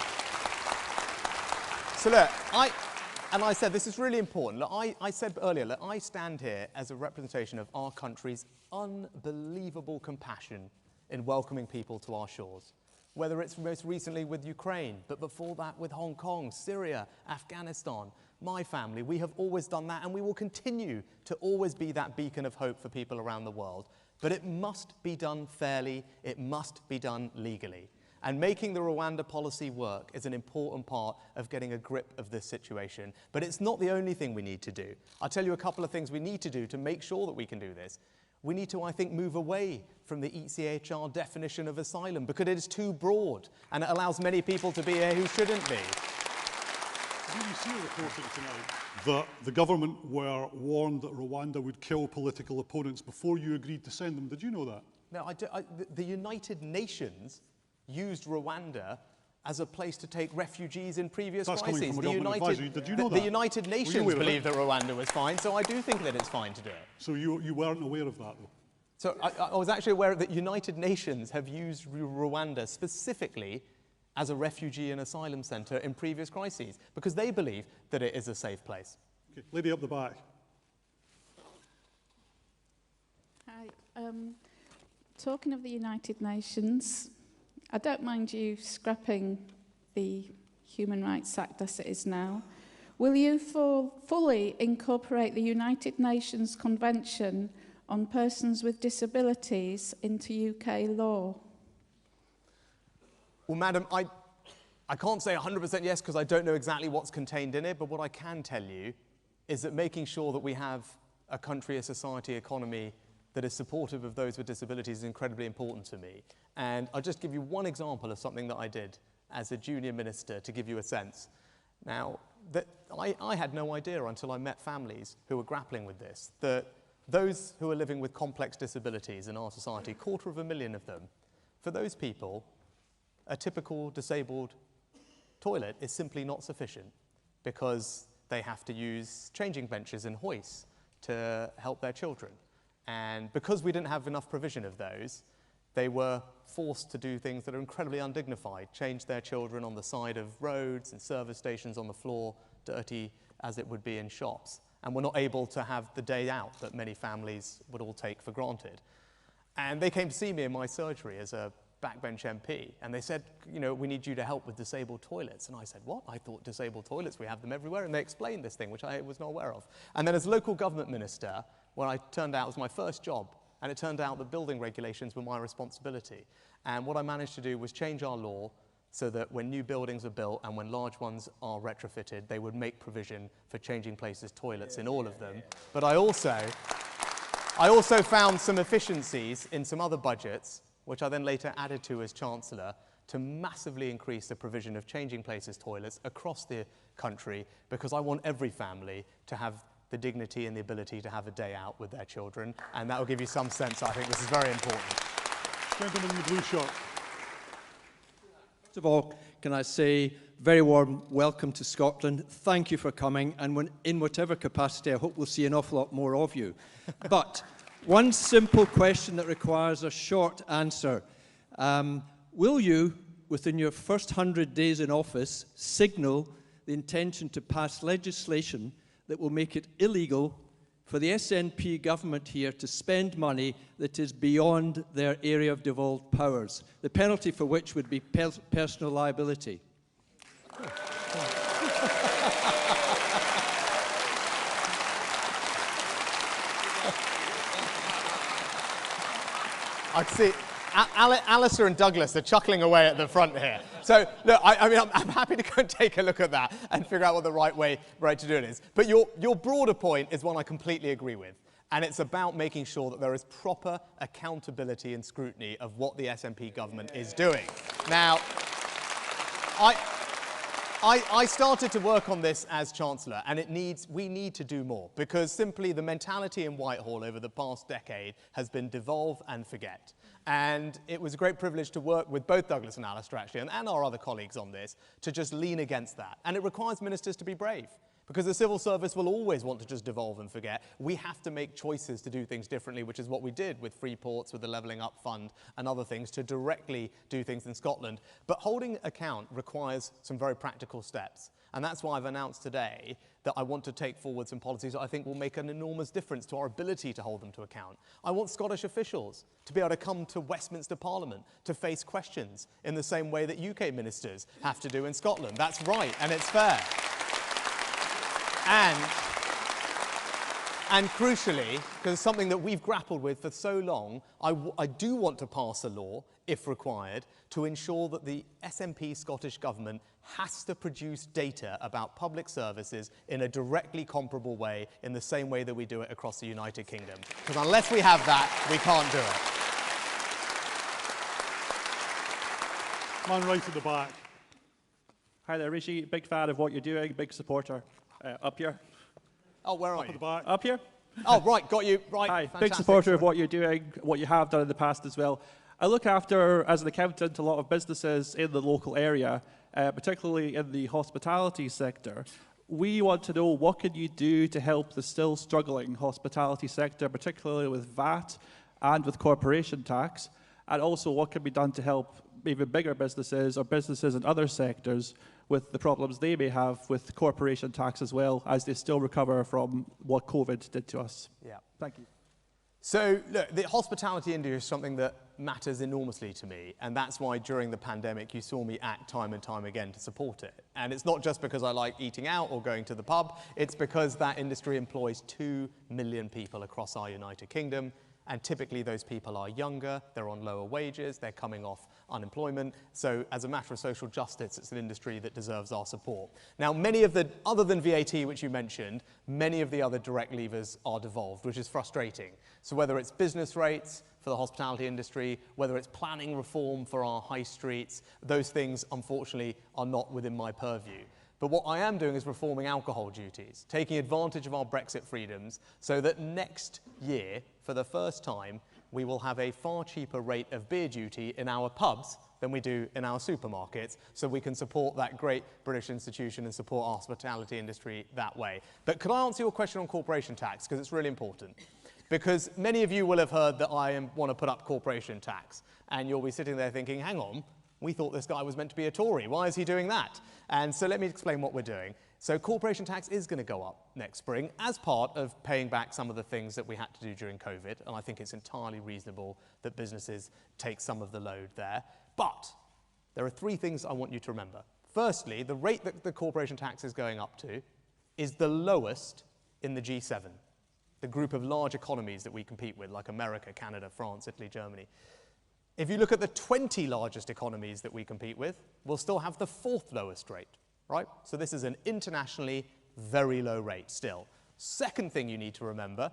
[SPEAKER 11] So look, I said this is really important. Look, I said earlier, look, I stand here as a representation of our country's unbelievable compassion in welcoming people to our shores. Whether it's most recently with Ukraine, but before that with Hong Kong, Syria, Afghanistan, my family, we have always done that, and we will continue to always be that beacon of hope for people around the world. But it must be done fairly, it must be done legally. And making the Rwanda policy work is an important part of getting a grip of this situation. But it's not the only thing we need to do. I'll tell you a couple of things we need to do to make sure that we can do this. We need to, I think, move away from the ECHR definition of asylum because it is too broad and it allows many people to be here who shouldn't be.
[SPEAKER 4] Did you see reporting tonight that the government were warned that Rwanda would kill political opponents before you agreed to send them? Did you know that?
[SPEAKER 11] No, the United Nations used Rwanda as a place to take refugees in previous crises.
[SPEAKER 4] Coming from a government advisory. Did you know that?
[SPEAKER 11] The United Nations believed that Rwanda was fine, so I do think that it's fine to do it.
[SPEAKER 4] So you weren't aware of that, though?
[SPEAKER 11] So I was actually aware that United Nations have used Rwanda specifically as a refugee and asylum centre in previous crises because they believe that it is a safe place.
[SPEAKER 4] Okay, lady up the back.
[SPEAKER 14] Hi. Talking of the United Nations, I don't mind you scrapping the Human Rights Act as it is now. Will you fully incorporate the United Nations Convention on Persons with Disabilities into UK law?
[SPEAKER 11] Well, madam, I can't say 100% yes because I don't know exactly what's contained in it, but what I can tell you is that making sure that we have a country, a society, economy that is supportive of those with disabilities is incredibly important to me. And I'll just give you one example of something that I did as a junior minister to give you a sense. Now, I had no idea until I met families who were grappling with this, that those who are living with complex disabilities in our society, 250,000 of them, for those people, a typical disabled toilet is simply not sufficient because they have to use changing benches and hoists to help their children. And because we didn't have enough provision of those, they were forced to do things that are incredibly undignified, change their children on the side of roads and service stations on the floor, dirty as it would be in shops, and were not able to have the day out that many families would all take for granted. And they came to see me in my surgery as a backbench MP, and they said, you know, we need you to help with disabled toilets. And I said, what? I thought disabled toilets, we have them everywhere. And they explained this thing, which I was not aware of. And then as local government minister, where I turned out it was my first job, and it turned out that building regulations were my responsibility. And what I managed to do was change our law so that when new buildings are built and when large ones are retrofitted, they would make provision for changing places toilets in all of them. But I also found some efficiencies in some other budgets, which I then later added to as Chancellor, to massively increase the provision of changing places toilets across the country, because I want every family to have the dignity and the ability to have a day out with their children, and that will give you some sense. I think this is very important.
[SPEAKER 4] Gentleman in the blue shirt.
[SPEAKER 15] First of all, can I say very warm welcome to Scotland. Thank you for coming, and in whatever capacity, I hope we'll see an awful lot more of you. But one simple question that requires a short answer. Will you, within your first 100 days in office, signal the intention to pass legislation that will make it illegal for the SNP government here to spend money that is beyond their area of devolved powers, the penalty for which would be personal liability?
[SPEAKER 11] I see Alistair and Douglas are chuckling away at the front here. So, look, I mean, I'm happy to go and take a look at that and figure out what the right way to do it is. But your broader point is one I completely agree with. And it's about making sure that there is proper accountability and scrutiny of what the SNP government is doing. Now, I started to work on this as Chancellor, and we need to do more, because simply the mentality in Whitehall over the past decade has been devolve and forget. And it was a great privilege to work with both Douglas and Alistair, actually, and our other colleagues on this, to just lean against that. And it requires ministers to be brave, because the civil service will always want to just devolve and forget. We have to make choices to do things differently, which is what we did with free ports, with the Levelling Up Fund and other things, to directly do things in Scotland. But holding account requires some very practical steps. And that's why I've announced today that I want to take forward some policies that I think will make an enormous difference to our ability to hold them to account. I want Scottish officials to be able to come to Westminster Parliament to face questions in the same way that UK ministers have to do in Scotland. That's right, and it's fair. And crucially, because it's something that we've grappled with for so long, I do want to pass a law, if required, to ensure that the SNP Scottish Government has to produce data about public services in a directly comparable way, in the same way that we do it across the United Kingdom. Because unless we have that, we can't do it.
[SPEAKER 4] Man right at the back.
[SPEAKER 16] Hi there, Rishi. Big fan of what you're doing, big supporter. Up here.
[SPEAKER 11] Oh, where are you?
[SPEAKER 16] Up here.
[SPEAKER 11] Oh, right, got you. Right,
[SPEAKER 16] Hi,
[SPEAKER 11] fantastic.
[SPEAKER 16] big supporter of what you're doing, what you have done in the past as well. I look after, as an accountant, a lot of businesses in the local area, particularly in the hospitality sector. We want to know, what can you do to help the still struggling hospitality sector, particularly with VAT and with corporation tax, and also what can be done to help even bigger businesses or businesses in other sectors with the problems they may have with corporation tax as well, as they still recover from what COVID did to us.
[SPEAKER 11] Yeah.
[SPEAKER 16] Thank you.
[SPEAKER 11] So, look, the hospitality industry is something that matters enormously to me, and that's why during the pandemic you saw me act time and time again to support it. And it's not just because I like eating out or going to the pub, it's because that industry employs 2 million people across our United Kingdom, and typically those people are younger, they're on lower wages, they're coming off unemployment. So as a matter of social justice, it's an industry that deserves our support. Now, many of the, other than VAT, which you mentioned, many of the other direct levers are devolved, which is frustrating. So whether it's business rates for the hospitality industry, whether it's planning reform for our high streets, those things, unfortunately, are not within my purview. But what I am doing is reforming alcohol duties, taking advantage of our Brexit freedoms so that next year, for the first time, we will have a far cheaper rate of beer duty in our pubs than we do in our supermarkets, so we can support that great British institution and support our hospitality industry that way. But could I answer your question on corporation tax, because it's really important? Because many of you will have heard that I want to put up corporation tax, and you'll be sitting there thinking, hang on, we thought this guy was meant to be a Tory. Why is he doing that? And so let me explain what we're doing. So corporation tax is going to go up next spring as part of paying back some of the things that we had to do during COVID, and I think it's entirely reasonable that businesses take some of the load there. But there are three things I want you to remember. Firstly, the rate that the corporation tax is going up to is the lowest in the G7, the group of large economies that we compete with, like America, Canada, France, Italy, Germany. If you look at the 20 largest economies that we compete with, we'll still have the fourth lowest rate, right? So this is an internationally very low rate still. Second thing you need to remember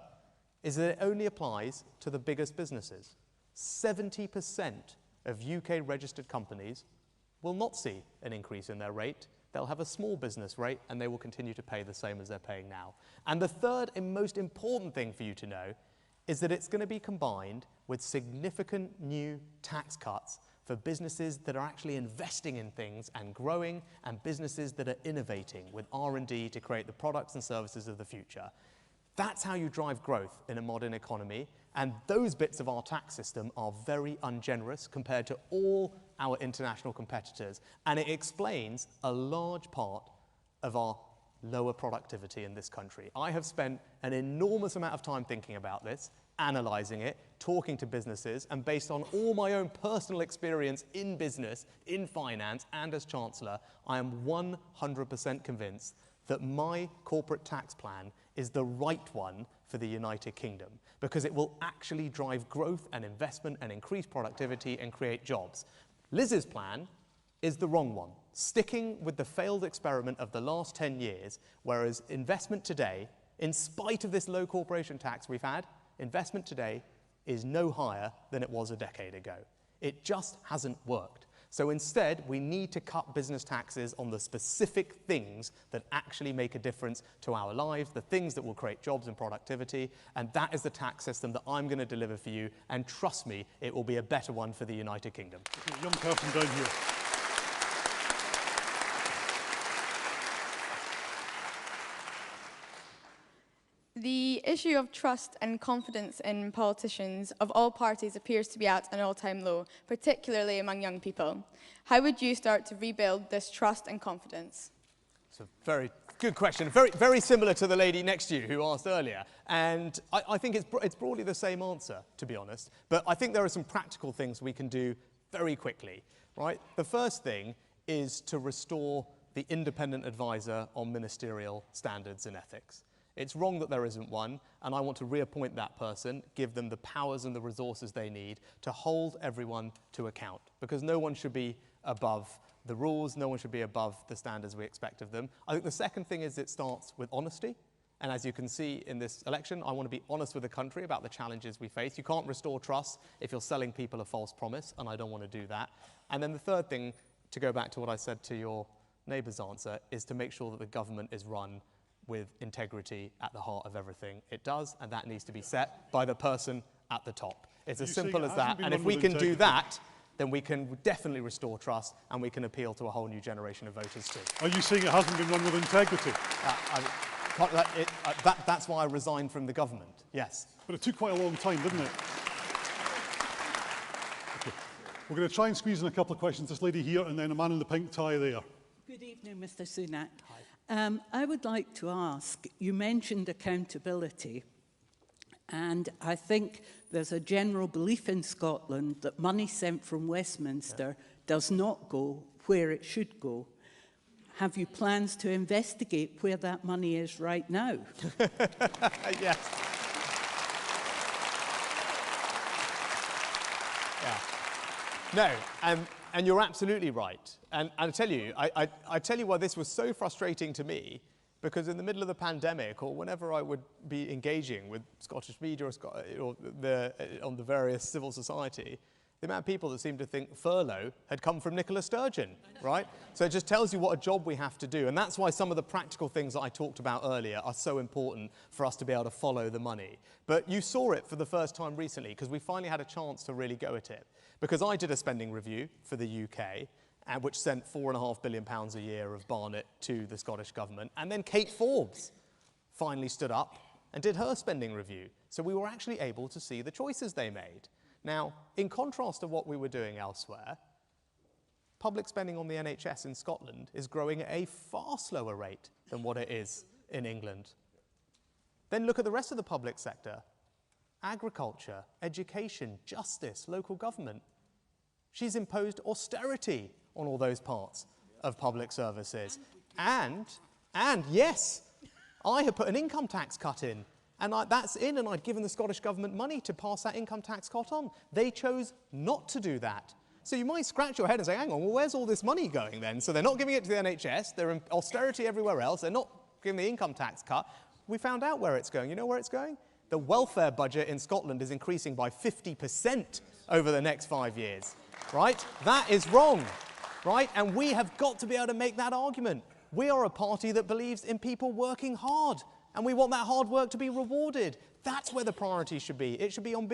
[SPEAKER 11] is that it only applies to the biggest businesses. 70% of UK registered companies will not see an increase in their rate. They'll have a small business rate and they will continue to pay the same as they're paying now. And the third and most important thing for you to know is that it's going to be combined with significant new tax cuts for businesses that are actually investing in things and growing, and businesses that are innovating with R&D to create the products and services of the future. That's how you drive growth in a modern economy, and those bits of our tax system are very ungenerous compared to all our international competitors, and it explains a large part of our lower productivity in this country. I have spent an enormous amount of time thinking about this, analysing it, talking to businesses, and based on all my own personal experience in business, in finance, and as Chancellor, I am 100% convinced that my corporate tax plan is the right one for the United Kingdom, because it will actually drive growth and investment and increase productivity and create jobs. Liz's plan is the wrong one, sticking with the failed experiment of the last 10 years, whereas investment today, in spite of this low corporation tax we've had, investment today is no higher than it was a decade ago. It just hasn't worked. So instead, we need to cut business taxes on the specific things that actually make a difference to our lives, the things that will create jobs and productivity, and that is the tax system that I'm going to deliver for you, and trust me, it will be a better one for the United Kingdom.
[SPEAKER 4] Young person down here.
[SPEAKER 17] The issue of trust and confidence in politicians of all parties appears to be at an all-time low, particularly among young people. How would you start to rebuild this trust and confidence?
[SPEAKER 11] It's a very good question. Very similar to the lady next to you who asked earlier. And I think it's broadly the same answer, to be honest. But I think there are some practical things we can do very quickly, right? The first thing is to restore the independent advisor on ministerial standards and ethics. It's wrong that there isn't one, and I want to reappoint that person, give them the powers and the resources they need to hold everyone to account, because no one should be above the rules, no one should be above the standards we expect of them. I think the second thing is it starts with honesty, and as you can see in this election, I want to be honest with the country about the challenges we face. You can't restore trust if you're selling people a false promise, and I don't want to do that. And then the third thing, to go back to what I said to your neighbour's answer, is to make sure that the government is run with integrity at the heart of everything it does, and that needs to be set by the person at the top. It's as simple as that, and if we can do that, then we can definitely restore trust, and we can appeal to a whole new generation of voters too.
[SPEAKER 4] Are you saying it hasn't been run with integrity?
[SPEAKER 11] That's why I resigned from the government, yes.
[SPEAKER 4] But it took quite a long time, didn't it? Okay. We're going to try and squeeze in a couple of questions. This lady here, and then a man in the pink tie there.
[SPEAKER 13] Good evening, Mr. Sunak. I would like to ask, you mentioned accountability, and I think there's a general belief in Scotland that money sent from Westminster does not go where it should go. Have you plans to investigate where that money is right now?
[SPEAKER 11] Yes. Yeah. No, and you're absolutely right. And I tell you why this was so frustrating to me, because in the middle of the pandemic, or whenever I would be engaging with Scottish media or on the various civil society, the amount of people that seemed to think furlough had come from Nicola Sturgeon, right? So it just tells you what a job we have to do. And that's why some of the practical things that I talked about earlier are so important for us to be able to follow the money. But you saw it for the first time recently, because we finally had a chance to really go at it. Because I did a spending review for the UK, which sent £4.5 billion a year of Barnett to the Scottish Government. And then Kate Forbes finally stood up and did her spending review. So we were actually able to see the choices they made. Now, in contrast to what we were doing elsewhere, public spending on the NHS in Scotland is growing at a far slower rate than what it is in England. Then look at the rest of the public sector. Agriculture, education, justice, local government. She's imposed austerity on all those parts of public services. And yes, I have put an income tax cut in. And that's in, and I'd given the Scottish Government money to pass that income tax cut on. They chose not to do that. So you might scratch your head and say, hang on, well, where's all this money going then? So they're not giving it to the NHS, they're in austerity everywhere else, they're not giving the income tax cut. We found out where it's going. You know where it's going? The welfare budget in Scotland is increasing by 50% over the next 5 years, right? That is wrong, right? And we have got to be able to make that argument. We are a party that believes in people working hard, and we want that hard work to be rewarded. That's where the priority should be. It should be on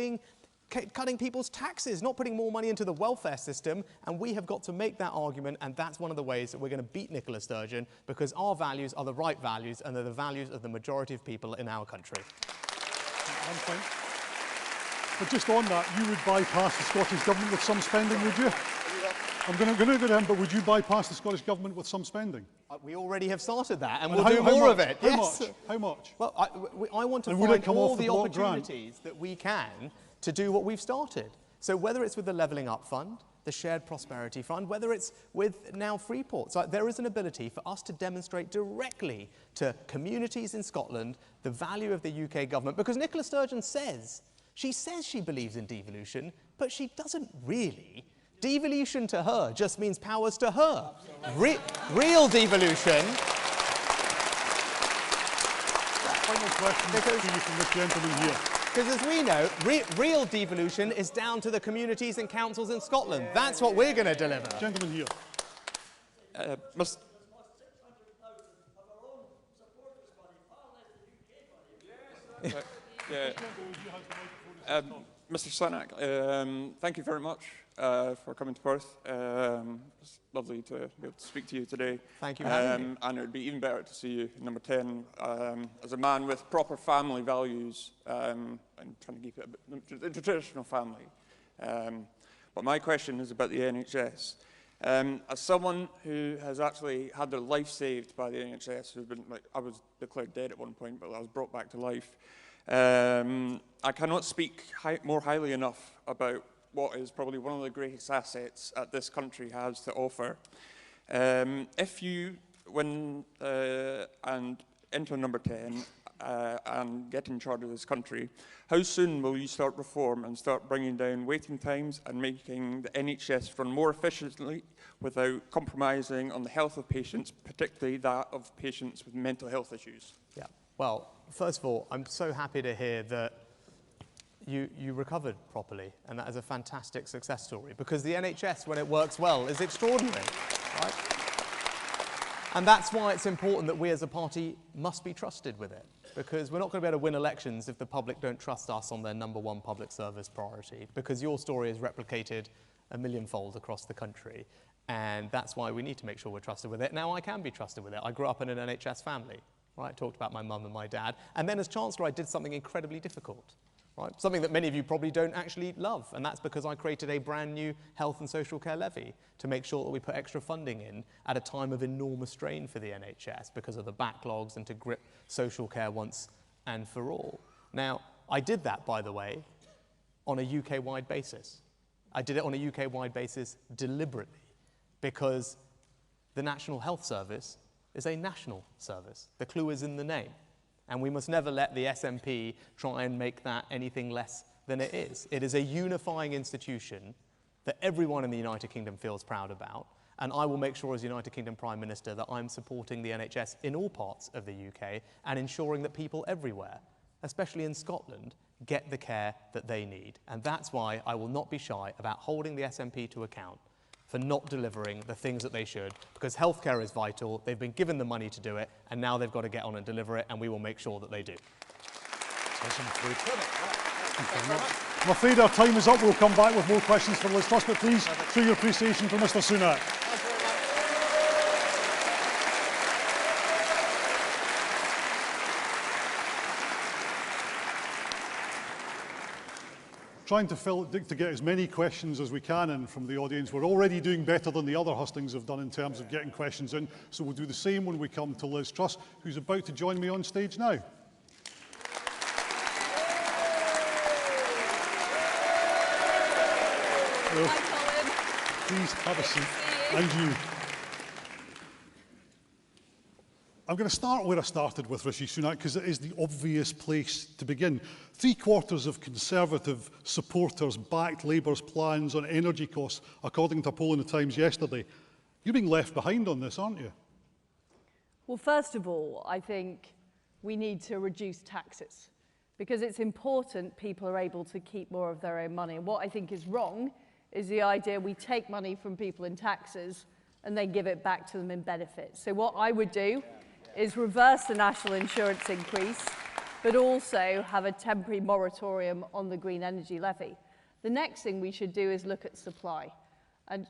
[SPEAKER 11] cutting people's taxes, not putting more money into the welfare system, and we have got to make that argument, and that's one of the ways that we're going to beat Nicola Sturgeon, because our values are the right values, and they're the values of the majority of people in our country.
[SPEAKER 4] But just on that, you would bypass the Scottish Government with some spending, would you? I'm going to go to him, but would you bypass the Scottish Government with some spending?
[SPEAKER 11] We already have started that, and we'll do more of it.
[SPEAKER 4] How much? How much?
[SPEAKER 11] Well, I want to find all the opportunities that we can to do what we've started. So whether it's with the Levelling Up Fund, the Shared Prosperity Fund, whether it's with now Freeport, so there is an ability for us to demonstrate directly to communities in Scotland the value of the UK government. Because Nicola Sturgeon says she believes in devolution, but she doesn't really. Devolution to her just means powers to her. Real devolution.
[SPEAKER 4] Final question to you from this gentleman here.
[SPEAKER 11] Because as we know, real devolution is down to the communities and councils in Scotland. That's what we're going to deliver.
[SPEAKER 4] Gentleman here.
[SPEAKER 18] Mr. Sunak, thank you very much for coming to Perth. It's lovely to be able to speak to you today.
[SPEAKER 11] Thank you for having me.
[SPEAKER 18] And it would be even better to see you, number 10, as a man with proper family values and trying to keep it a traditional family. But my question is about the NHS. As someone who has actually had their life saved by the NHS, I was declared dead at one point, but I was brought back to life. I cannot speak more highly enough about what is probably one of the greatest assets that this country has to offer. If you win and enter number 10 and get in charge of this country, how soon will you start reform and start bringing down waiting times and making the NHS run more efficiently without compromising on the health of patients, particularly that of patients with mental health issues?
[SPEAKER 11] Yeah. Well, first of all, I'm so happy to hear that you recovered properly, and that is a fantastic success story, because the NHS, when it works well, is extraordinary, right? And that's why it's important that we as a party must be trusted with it, because we're not going to be able to win elections if the public don't trust us on their #1 public service priority, because your story is replicated a millionfold across the country, and that's why we need to make sure we're trusted with it. Now, I can be trusted with it. I grew up in an NHS family, right? I talked about my mum and my dad, and then as Chancellor, I did something incredibly difficult. Right? Something that many of you probably don't actually love, and that's because I created a brand new health and social care levy to make sure that we put extra funding in at a time of enormous strain for the NHS because of the backlogs and to grip social care once and for all. Now, I did that, by the way, on a UK-wide basis. I did it on a UK-wide basis deliberately because the National Health Service is a national service. The clue is in the name. And we must never let the SNP try and make that anything less than it is. It is a unifying institution that everyone in the United Kingdom feels proud about. And I will make sure as United Kingdom Prime Minister that I'm supporting the NHS in all parts of the UK and ensuring that people everywhere, especially in Scotland, get the care that they need. And that's why I will not be shy about holding the SNP to account for not delivering the things that they should, because healthcare is vital, they've been given the money to do it, and now they've got to get on and deliver it, and we will make sure that they do.
[SPEAKER 4] I'm afraid our time is up. We'll come back with more questions for Liz Truss, but please show your appreciation for Mr. Sunak. trying to get as many questions as we can in from the audience. We're already doing better than the other hustings have done in terms of getting questions in, so we'll do the same when we come to Liz Truss, who's about to join me on stage now. Please have a seat. And you. I'm going to start where I started with Rishi Sunak, because it is the obvious place to begin. 3/4 of Conservative supporters backed Labour's plans on energy costs, according to a poll in the Times yesterday. You're being left behind on this, aren't you?
[SPEAKER 8] Well, first of all, I think we need to reduce taxes, because it's important people are able to keep more of their own money. And what I think is wrong is the idea we take money from people in taxes and then give it back to them in benefits. So what I would do is reverse the national insurance increase, but also have a temporary moratorium on the green energy levy. The next thing we should do is look at supply. And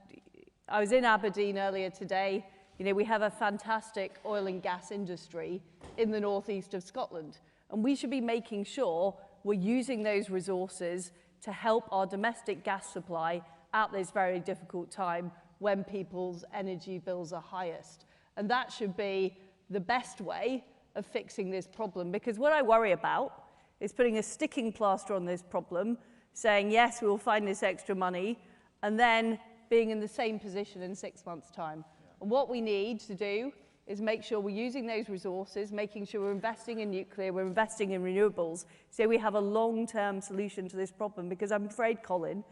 [SPEAKER 8] I was in Aberdeen earlier today. You know, we have a fantastic oil and gas industry in the northeast of Scotland, and we should be making sure we're using those resources to help our domestic gas supply at this very difficult time when people's energy bills are highest. And that should be the best way of fixing this problem, because what I worry about is putting a sticking plaster on this problem, saying, yes, we will find this extra money, and then being in the same position in 6 months' time. And what we need to do is make sure we're using those resources, making sure we're investing in nuclear, we're investing in renewables, so we have a long-term solution to this problem, because I'm afraid, Colin,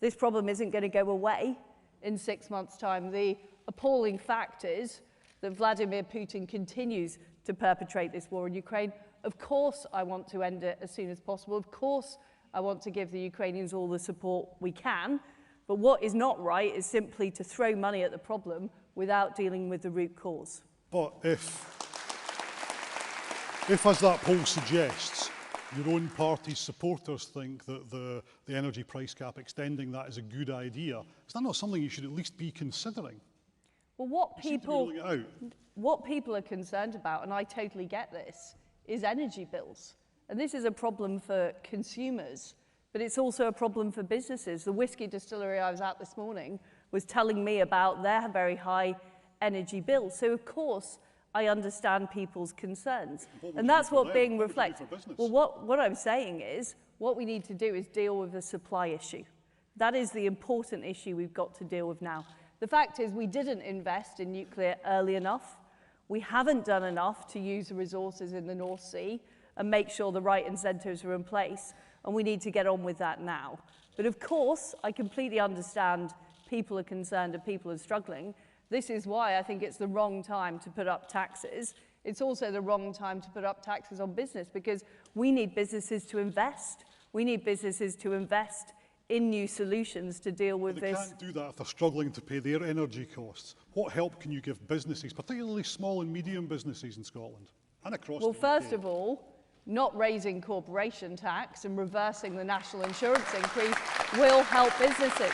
[SPEAKER 8] this problem isn't going to go away in 6 months' time. The appalling fact is that Vladimir Putin continues to perpetrate this war in Ukraine. Of course I want to end it as soon as possible. Of course I want to give the Ukrainians all the support we can. But what is not right is simply to throw money at the problem without dealing with the root cause.
[SPEAKER 4] But if as that poll suggests, your own party's supporters think that the energy price cap, extending that is a good idea, is that not something you should at least be considering?
[SPEAKER 8] Well, what people are concerned about, and I totally get this, is energy bills. And this is a problem for consumers, but it's also a problem for businesses. The whiskey distillery I was at this morning was telling me about their very high energy bills. So, of course, I understand people's concerns. And that's what being reflected. Well, what I'm saying is, what we need to do is deal with the supply issue. That is the important issue we've got to deal with now. The fact is we didn't invest in nuclear early enough. We haven't done enough to use the resources in the North Sea and make sure the right incentives are in place, and we need to get on with that now. But of course, I completely understand people are concerned and people are struggling. This is why I think it's the wrong time to put up taxes. It's also the wrong time to put up taxes on business, because we need businesses to invest. We need businesses to invest in new solutions to deal with this.
[SPEAKER 4] They can't do that if they're struggling to pay their energy costs. What help can you give businesses, particularly small and medium businesses in Scotland and across the UK?
[SPEAKER 8] Well, first of all, not raising corporation tax and reversing the national insurance increase will help businesses.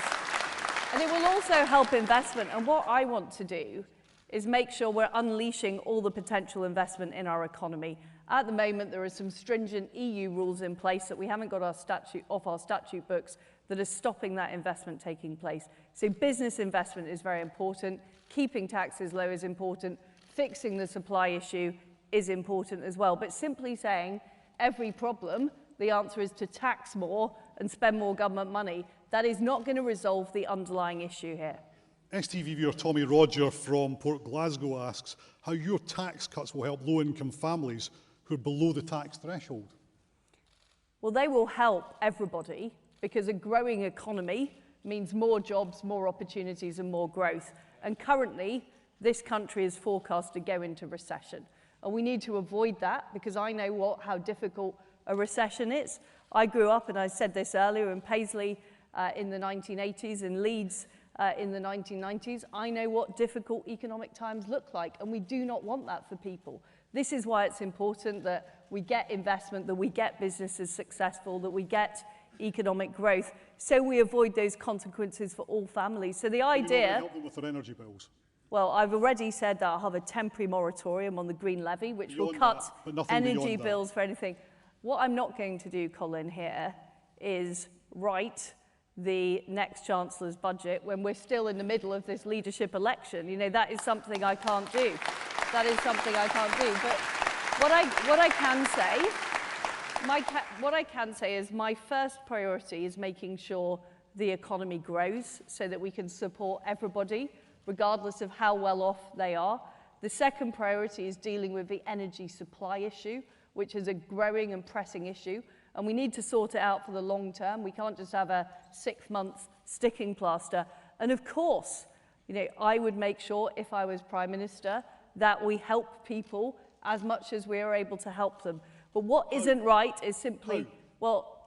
[SPEAKER 8] And it will also help investment. And what I want to do is make sure we're unleashing all the potential investment in our economy. At the moment, there are some stringent EU rules in place that we haven't got off our statute books that are stopping that investment taking place. So business investment is very important. Keeping taxes low is important. Fixing the supply issue is important as well. But simply saying every problem, the answer is to tax more and spend more government money, that is not going to resolve the underlying issue here.
[SPEAKER 4] STV viewer Tommy Roger from Port Glasgow asks how your tax cuts will help low-income families who are below the tax threshold.
[SPEAKER 8] Well, they will help everybody, because a growing economy means more jobs, more opportunities and more growth. And currently, this country is forecast to go into recession. And we need to avoid that, because I know how difficult a recession is. I grew up, and I said this earlier, in Paisley in the 1980s and Leeds in the 1990s. I know what difficult economic times look like, and we do not want that for people. This is why it's important that we get investment, that we get businesses successful, that we get economic growth, so we avoid those consequences for all families. So the idea...
[SPEAKER 4] help them with their energy bills?
[SPEAKER 8] Well, I've already said that I'll have a temporary moratorium on the green levy, which will cut energy bills for anything. What I'm not going to do, Colin, here is write the next Chancellor's budget when we're still in the middle of this leadership election. You know, that is something I can't do. That is something I can't do. But what I can say is my first priority is making sure the economy grows so that we can support everybody, regardless of how well off they are. The second priority is dealing with the energy supply issue, which is a growing and pressing issue, and we need to sort it out for the long term. We can't just have a 6-month sticking plaster. And of course, you know, I would make sure, if I was Prime Minister, that we help people as much as we are able to help them. But what isn't right is simply, well,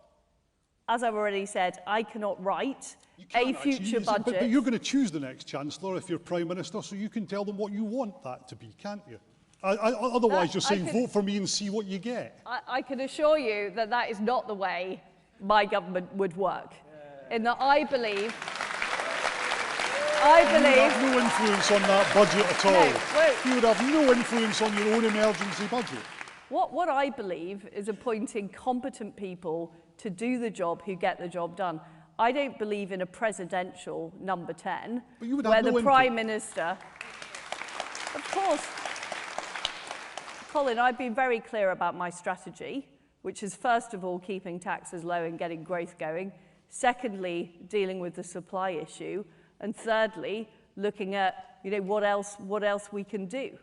[SPEAKER 8] as I've already said, I cannot write a future budget.
[SPEAKER 4] But you're going to choose the next Chancellor if you're Prime Minister, so you can tell them what you want that to be, can't you? Otherwise, you're saying, vote for me and see what you get.
[SPEAKER 8] I can assure you that that is not the way my government would work. In that I believe...
[SPEAKER 4] You would have no influence on that budget at all. No, you would have no influence on your own emergency budget.
[SPEAKER 8] What I believe is appointing competent people to do the job who get the job done. I don't believe in a presidential number 10, where the Prime Minister... Of course. Colin, I've been very clear about my strategy, which is first of all keeping taxes low and getting growth going. Secondly, dealing with the supply issue. And thirdly, looking at, you know, what else we can do.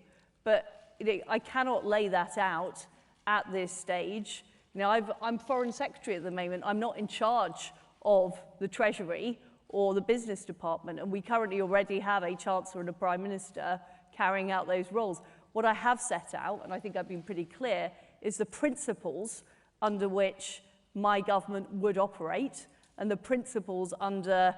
[SPEAKER 8] But, you know, I cannot lay that out at this stage. You know, I'm Foreign Secretary at the moment. I'm not in charge of the Treasury or the Business Department, and we currently already have a Chancellor and a Prime Minister carrying out those roles. What I have set out, and I think I've been pretty clear, is the principles under which my government would operate and the principles under,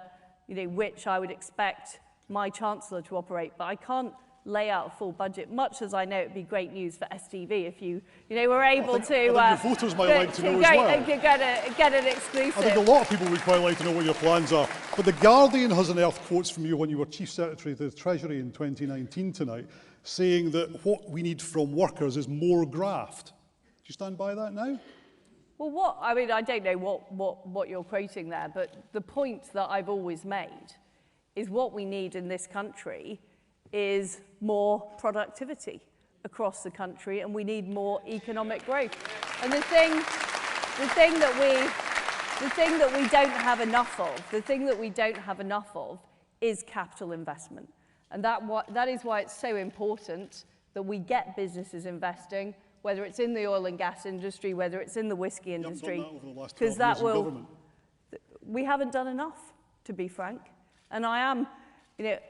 [SPEAKER 8] you know, which I would expect my Chancellor to operate. But I can't lay out a full budget, much as I know it would be great news for STV if you were able to...
[SPEAKER 4] your voters might like to know as well.
[SPEAKER 8] Get an exclusive.
[SPEAKER 4] I think a lot of people would quite like to know what your plans are. But The Guardian has unearthed quotes from you when you were Chief Secretary of the Treasury in 2019 tonight, saying that what we need from workers is more graft. Do you stand by that now?
[SPEAKER 8] Well, I mean, I don't know what you're quoting there, but the point that I've always made is what we need in this country is more productivity across the country, and we need more economic growth. And the thing that we don't have enough of, is capital investment. And that is why it's so important that we get businesses investing, whether it's in the oil and gas industry, whether it's in the whiskey industry, because that will... We haven't done enough, to be frank. And I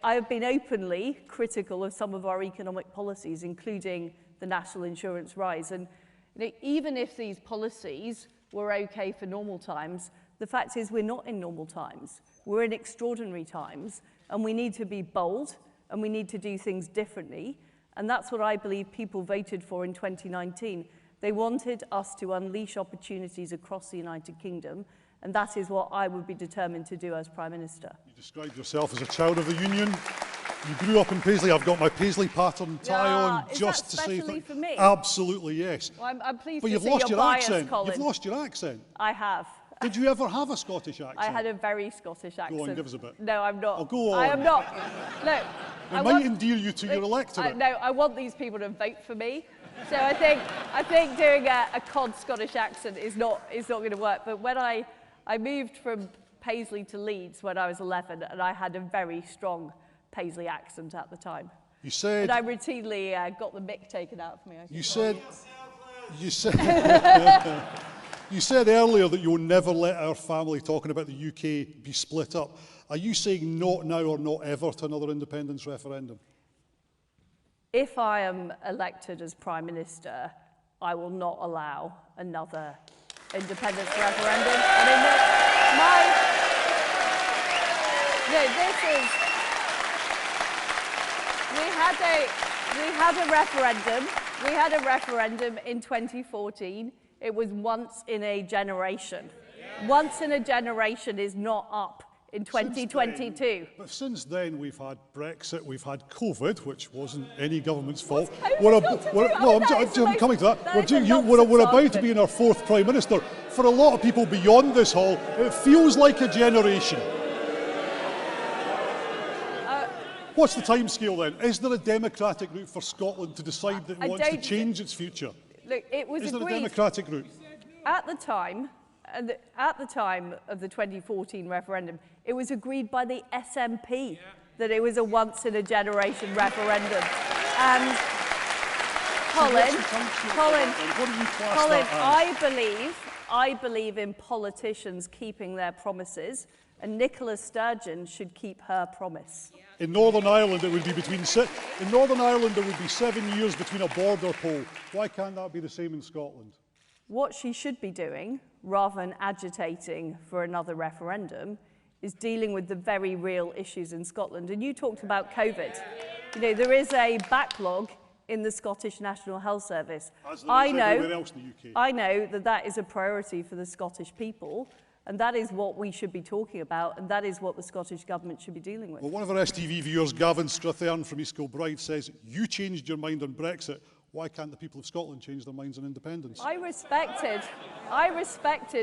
[SPEAKER 8] have been openly critical of some of our economic policies, including the national insurance rise. And even if these policies were okay for normal times, the fact is we're not in normal times. We're in extraordinary times, and we need to be bold, and we need to do things differently. And that's what I believe people voted for in 2019. They wanted us to unleash opportunities across the United Kingdom, and that is what I would be determined to do as Prime Minister.
[SPEAKER 4] You described yourself as a child of the Union. You grew up in Paisley. I've got my Paisley pattern tie on just to say
[SPEAKER 8] that for me?
[SPEAKER 4] Absolutely, yes.
[SPEAKER 8] Well, I'm pleased
[SPEAKER 4] but
[SPEAKER 8] to
[SPEAKER 4] you've
[SPEAKER 8] see
[SPEAKER 4] lost
[SPEAKER 8] your
[SPEAKER 4] your
[SPEAKER 8] bias,
[SPEAKER 4] accent.
[SPEAKER 8] Colin.
[SPEAKER 4] You've lost your accent.
[SPEAKER 8] I have.
[SPEAKER 4] Did you ever have a Scottish accent?
[SPEAKER 8] I had a very Scottish accent.
[SPEAKER 4] Go on, give us a bit.
[SPEAKER 8] No, I'm not.
[SPEAKER 4] Oh, go on.
[SPEAKER 8] I am not. Look,
[SPEAKER 4] it might endear you to your electorate.
[SPEAKER 8] No, I want these people to vote for me. So I think doing a cod Scottish accent is not going to work. But when I moved from Paisley to Leeds when I was 11, and I had a very strong Paisley accent at the time.
[SPEAKER 4] You said...
[SPEAKER 8] And I routinely got the mick taken out of me.
[SPEAKER 4] You said earlier that you'll never let our family talking about the UK be split up. Are you saying not now or not ever to another independence referendum?
[SPEAKER 8] If I am elected as Prime Minister, I will not allow another independence referendum. I mean, we had a referendum in 2014. It was once in a generation. Once in a generation is not up in 2022.
[SPEAKER 4] But since then, we've had Brexit, we've had COVID, which wasn't any government's fault. I'm coming to that. We're about to be in our 4th Prime Minister. For a lot of people beyond this hall, it feels like a generation. What's the timescale then? Is there a democratic route for Scotland to decide that it wants to change its future?
[SPEAKER 8] Look, it was
[SPEAKER 4] Is there a
[SPEAKER 8] agreed
[SPEAKER 4] democratic route?
[SPEAKER 8] at the time of the 2014 referendum. It was agreed by the SNP that it was a once-in-a-generation referendum. And Colin, I believe in politicians keeping their promises, and Nicola Sturgeon should keep her promise.
[SPEAKER 4] In Northern Ireland, it would be in Northern Ireland, there would be 7 years between a border poll. Why can't that be the same in Scotland?
[SPEAKER 8] What she should be doing, rather than agitating for another referendum, is dealing with the very real issues in Scotland. And you talked about COVID. You know, there is a backlog in the Scottish National Health Service. I know that that is a priority for the Scottish people, and that is what we should be talking about, and that is what the Scottish Government should be dealing with.
[SPEAKER 4] Well, one of our STV viewers, Gavin Strathern from East Kilbride, says, you changed your mind on Brexit. Why can't the people of Scotland change their minds on independence?
[SPEAKER 8] I respected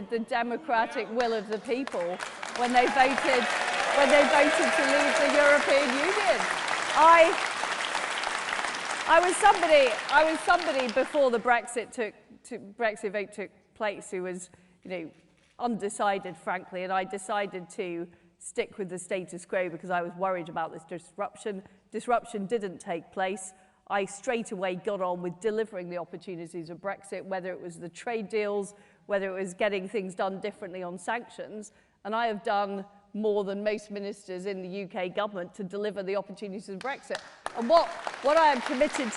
[SPEAKER 8] the democratic will of the people when they voted to leave the European Union. I was somebody before the Brexit vote took place who was, undecided, frankly, and I decided to stick with the status quo because I was worried about this disruption. Disruption didn't take place. I straight away got on with delivering the opportunities of Brexit, whether it was the trade deals, whether it was getting things done differently on sanctions, and I have done more than most ministers in the UK government to deliver the opportunities of Brexit. And what I am committed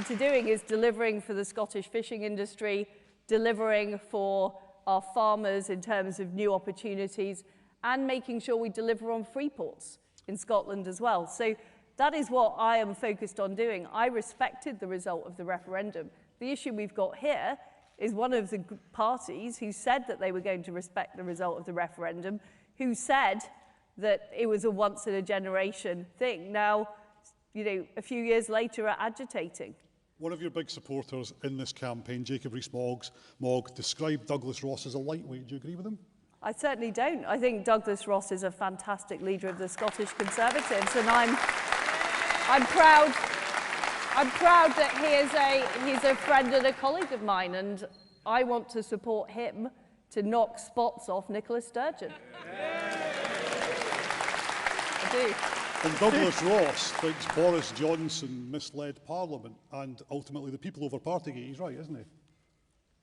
[SPEAKER 8] to doing is delivering for the Scottish fishing industry, delivering for our farmers in terms of new opportunities, and making sure we deliver on free ports in Scotland as well. So that is what I am focused on doing. I respected the result of the referendum. The issue we've got here is one of the parties who said that they were going to respect the result of the referendum, who said that it was a once-in-a-generation thing. Now, a few years later, are agitating.
[SPEAKER 4] One of your big supporters in this campaign, Jacob Rees-Mogg, described Douglas Ross as a lightweight. Do you agree with him?
[SPEAKER 8] I certainly don't. I think Douglas Ross is a fantastic leader of the Scottish Conservatives, and I'm proud that he's a friend and a colleague of mine, and I want to support him to knock spots off Nicola Sturgeon. I do.
[SPEAKER 4] And Douglas Ross thinks Boris Johnson misled Parliament and ultimately the people over Partygate. He's right, isn't he?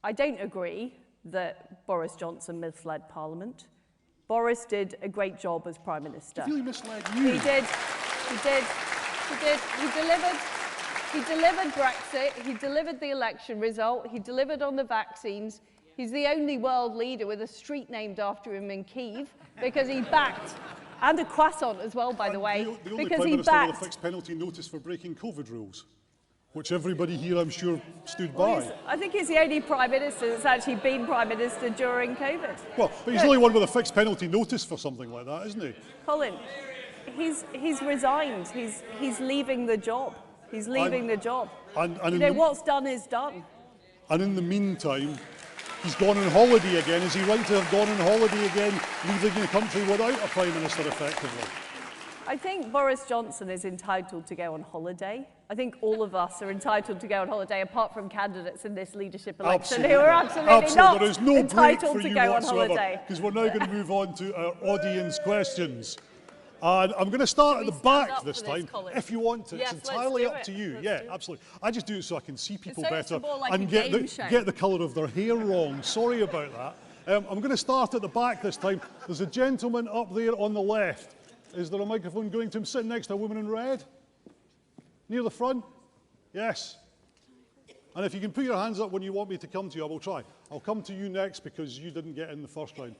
[SPEAKER 8] I don't agree that Boris Johnson misled Parliament. Boris did a great job as Prime Minister.
[SPEAKER 4] He really misled you.
[SPEAKER 8] He did. He delivered Brexit. He delivered the election result. He delivered on the vaccines. He's the only world leader with a street named after him in Kyiv because he backed, and a croissant as well, by the way,
[SPEAKER 4] the only
[SPEAKER 8] because
[SPEAKER 4] Prime
[SPEAKER 8] he
[SPEAKER 4] Minister
[SPEAKER 8] backed.
[SPEAKER 4] with a fixed penalty notice for breaking COVID rules, which everybody here, I'm sure, stood by.
[SPEAKER 8] I think he's the only Prime Minister that's actually been Prime Minister during COVID.
[SPEAKER 4] Well, but he's the only one with a fixed penalty notice for something like that, isn't he?
[SPEAKER 8] Colin, he's resigned. He's leaving the job. He's leaving the job. And what's done is done.
[SPEAKER 4] And in the meantime, he's gone on holiday again. Is he right to have gone on holiday again, leaving the country without a Prime Minister effectively?
[SPEAKER 8] I think Boris Johnson is entitled to go on holiday. I think all of us are entitled to go on holiday, apart from candidates in this leadership election who are absolutely not
[SPEAKER 4] there is no
[SPEAKER 8] entitled
[SPEAKER 4] break for
[SPEAKER 8] to
[SPEAKER 4] you
[SPEAKER 8] go on
[SPEAKER 4] whatsoever,
[SPEAKER 8] holiday.
[SPEAKER 4] because we're now going to move on to our audience questions. And I'm going to start at the back this time, if you want to.
[SPEAKER 8] Yes,
[SPEAKER 4] it's entirely up to you. Yeah, absolutely. I just do it so I can see people better and get the colour of their hair wrong. Sorry about that. I'm going to start at the back this time. There's a gentleman up there on the left. Is there a microphone going to him sitting next to a woman in red? Near the front? Yes. And if you can put your hands up when you want me to come to you, I will try. I'll come to you next because you didn't get in the first round.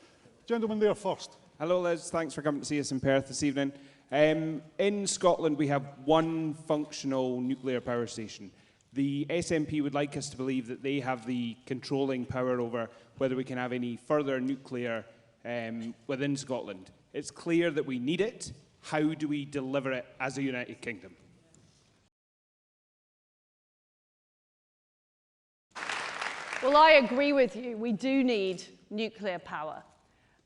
[SPEAKER 4] Gentleman there first.
[SPEAKER 19] Hello, Liz. Thanks for coming to see us in Perth this evening. In Scotland, we have one functional nuclear power station. The SNP would like us to believe that they have the controlling power over whether we can have any further nuclear within Scotland. It's clear that we need it. How do we deliver it as a United Kingdom?
[SPEAKER 8] Well, I agree with you. We do need nuclear power.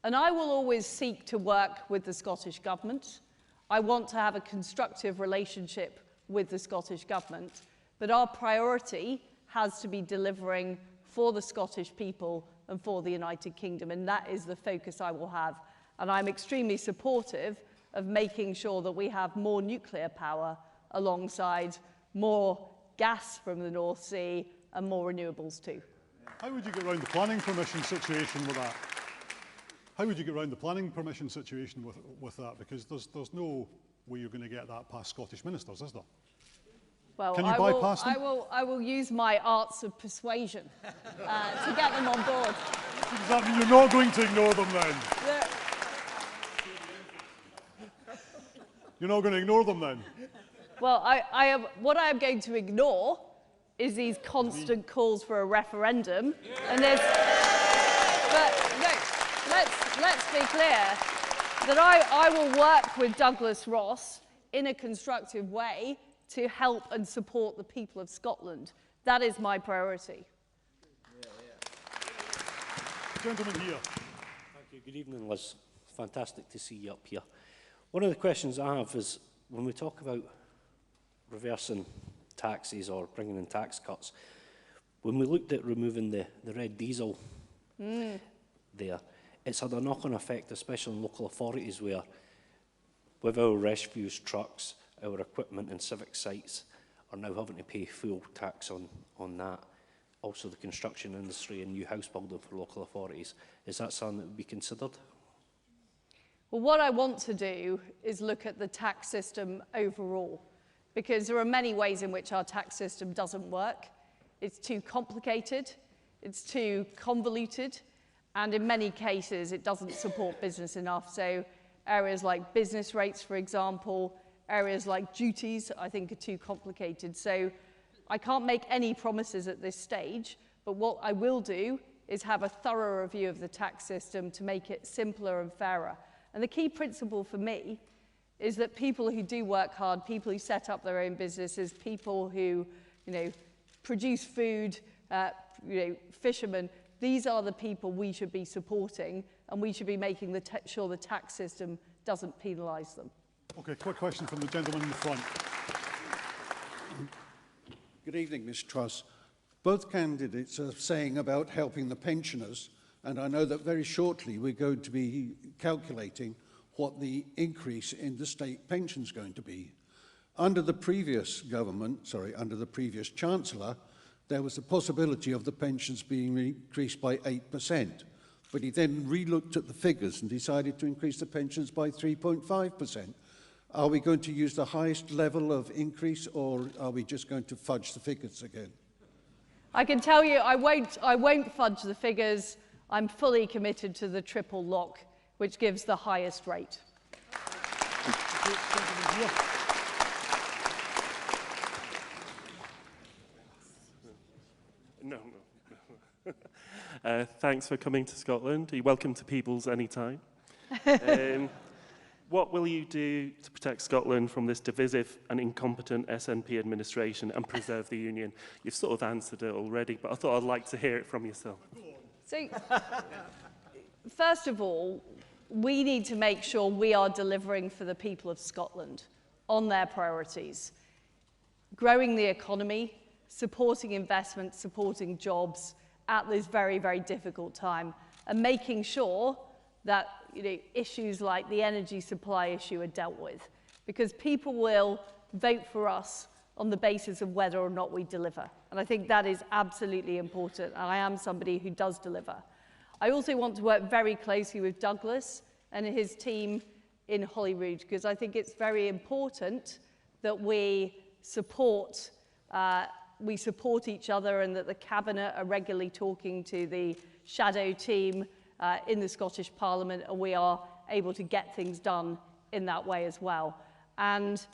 [SPEAKER 8] And I will always seek to work with the Scottish Government. I want to have a constructive relationship with the Scottish Government. But our priority has to be delivering for the Scottish people and for the United Kingdom. And that is the focus I will have. And I'm extremely supportive of making sure that we have more nuclear power alongside more gas from the North Sea and more renewables too.
[SPEAKER 4] How would you get around the planning permission situation with that? How would you get around the planning permission situation with that? Because there's no way you're going to get that past Scottish ministers, is there?
[SPEAKER 8] Well,
[SPEAKER 4] Can you bypass them?
[SPEAKER 8] I will use my arts of persuasion to get them on board.
[SPEAKER 4] Does that mean you're not going to ignore them then? You're not going to ignore them then?
[SPEAKER 8] Well, what I am going to ignore is these constant calls for a referendum. And there's, but no, let's be clear that I will work with Douglas Ross in a constructive way to help and support the people of Scotland. That is my priority.
[SPEAKER 4] Gentleman here.
[SPEAKER 20] Thank you. Good evening, Liz. Fantastic to see you up here. One of the questions I have is, when we talk about reversing taxes or bringing in tax cuts, when we looked at removing the red diesel there, it's had a knock-on effect, especially on local authorities where, with our refuse trucks, our equipment and civic sites are now having to pay full tax on that. Also the construction industry and new house building for local authorities. Is that something that would be considered?
[SPEAKER 8] Well, what I want to do is look at the tax system overall, because there are many ways in which our tax system doesn't work. It's too complicated, it's too convoluted, and in many cases it doesn't support business enough. So areas like business rates, for example, areas like duties, I think are too complicated. So I can't make any promises at this stage, but what I will do is have a thorough review of the tax system to make it simpler and fairer. And the key principle for me is that people who do work hard, people who set up their own businesses, people who, produce food, fishermen, these are the people we should be supporting, and we should be making sure the tax system doesn't penalise them.
[SPEAKER 4] Okay, quick question from the gentleman in the front.
[SPEAKER 21] Good evening, Ms. Truss. Both candidates are saying about helping the pensioners, and I know that very shortly we're going to be calculating what the increase in the state pension is going to be. Under the previous government, under the previous Chancellor, there was a possibility of the pensions being increased by 8%, but he then re-looked at the figures and decided to increase the pensions by 3.5%. Are we going to use the highest level of increase, or are we just going to fudge the figures again?
[SPEAKER 8] I can tell you I won't fudge the figures. I'm fully committed to the triple lock, which gives the highest rate.
[SPEAKER 22] No. Thanks for coming to Scotland. You're welcome to Peebles anytime. What will you do to protect Scotland from this divisive and incompetent SNP administration and preserve the union? You've sort of answered it already, but I thought I'd like to hear it from yourself.
[SPEAKER 8] So, first of all, we need to make sure we are delivering for the people of Scotland on their priorities. Growing the economy, supporting investment, supporting jobs at this very, very difficult time, and making sure that issues like the energy supply issue are dealt with. Because people will vote for us on the basis of whether or not we deliver. And I think that is absolutely important. And I am somebody who does deliver. I also want to work very closely with Douglas and his team in Holyrood, because I think it's very important that we support each other, and that the Cabinet are regularly talking to the shadow team in the Scottish Parliament, and we are able to get things done in that way as well. And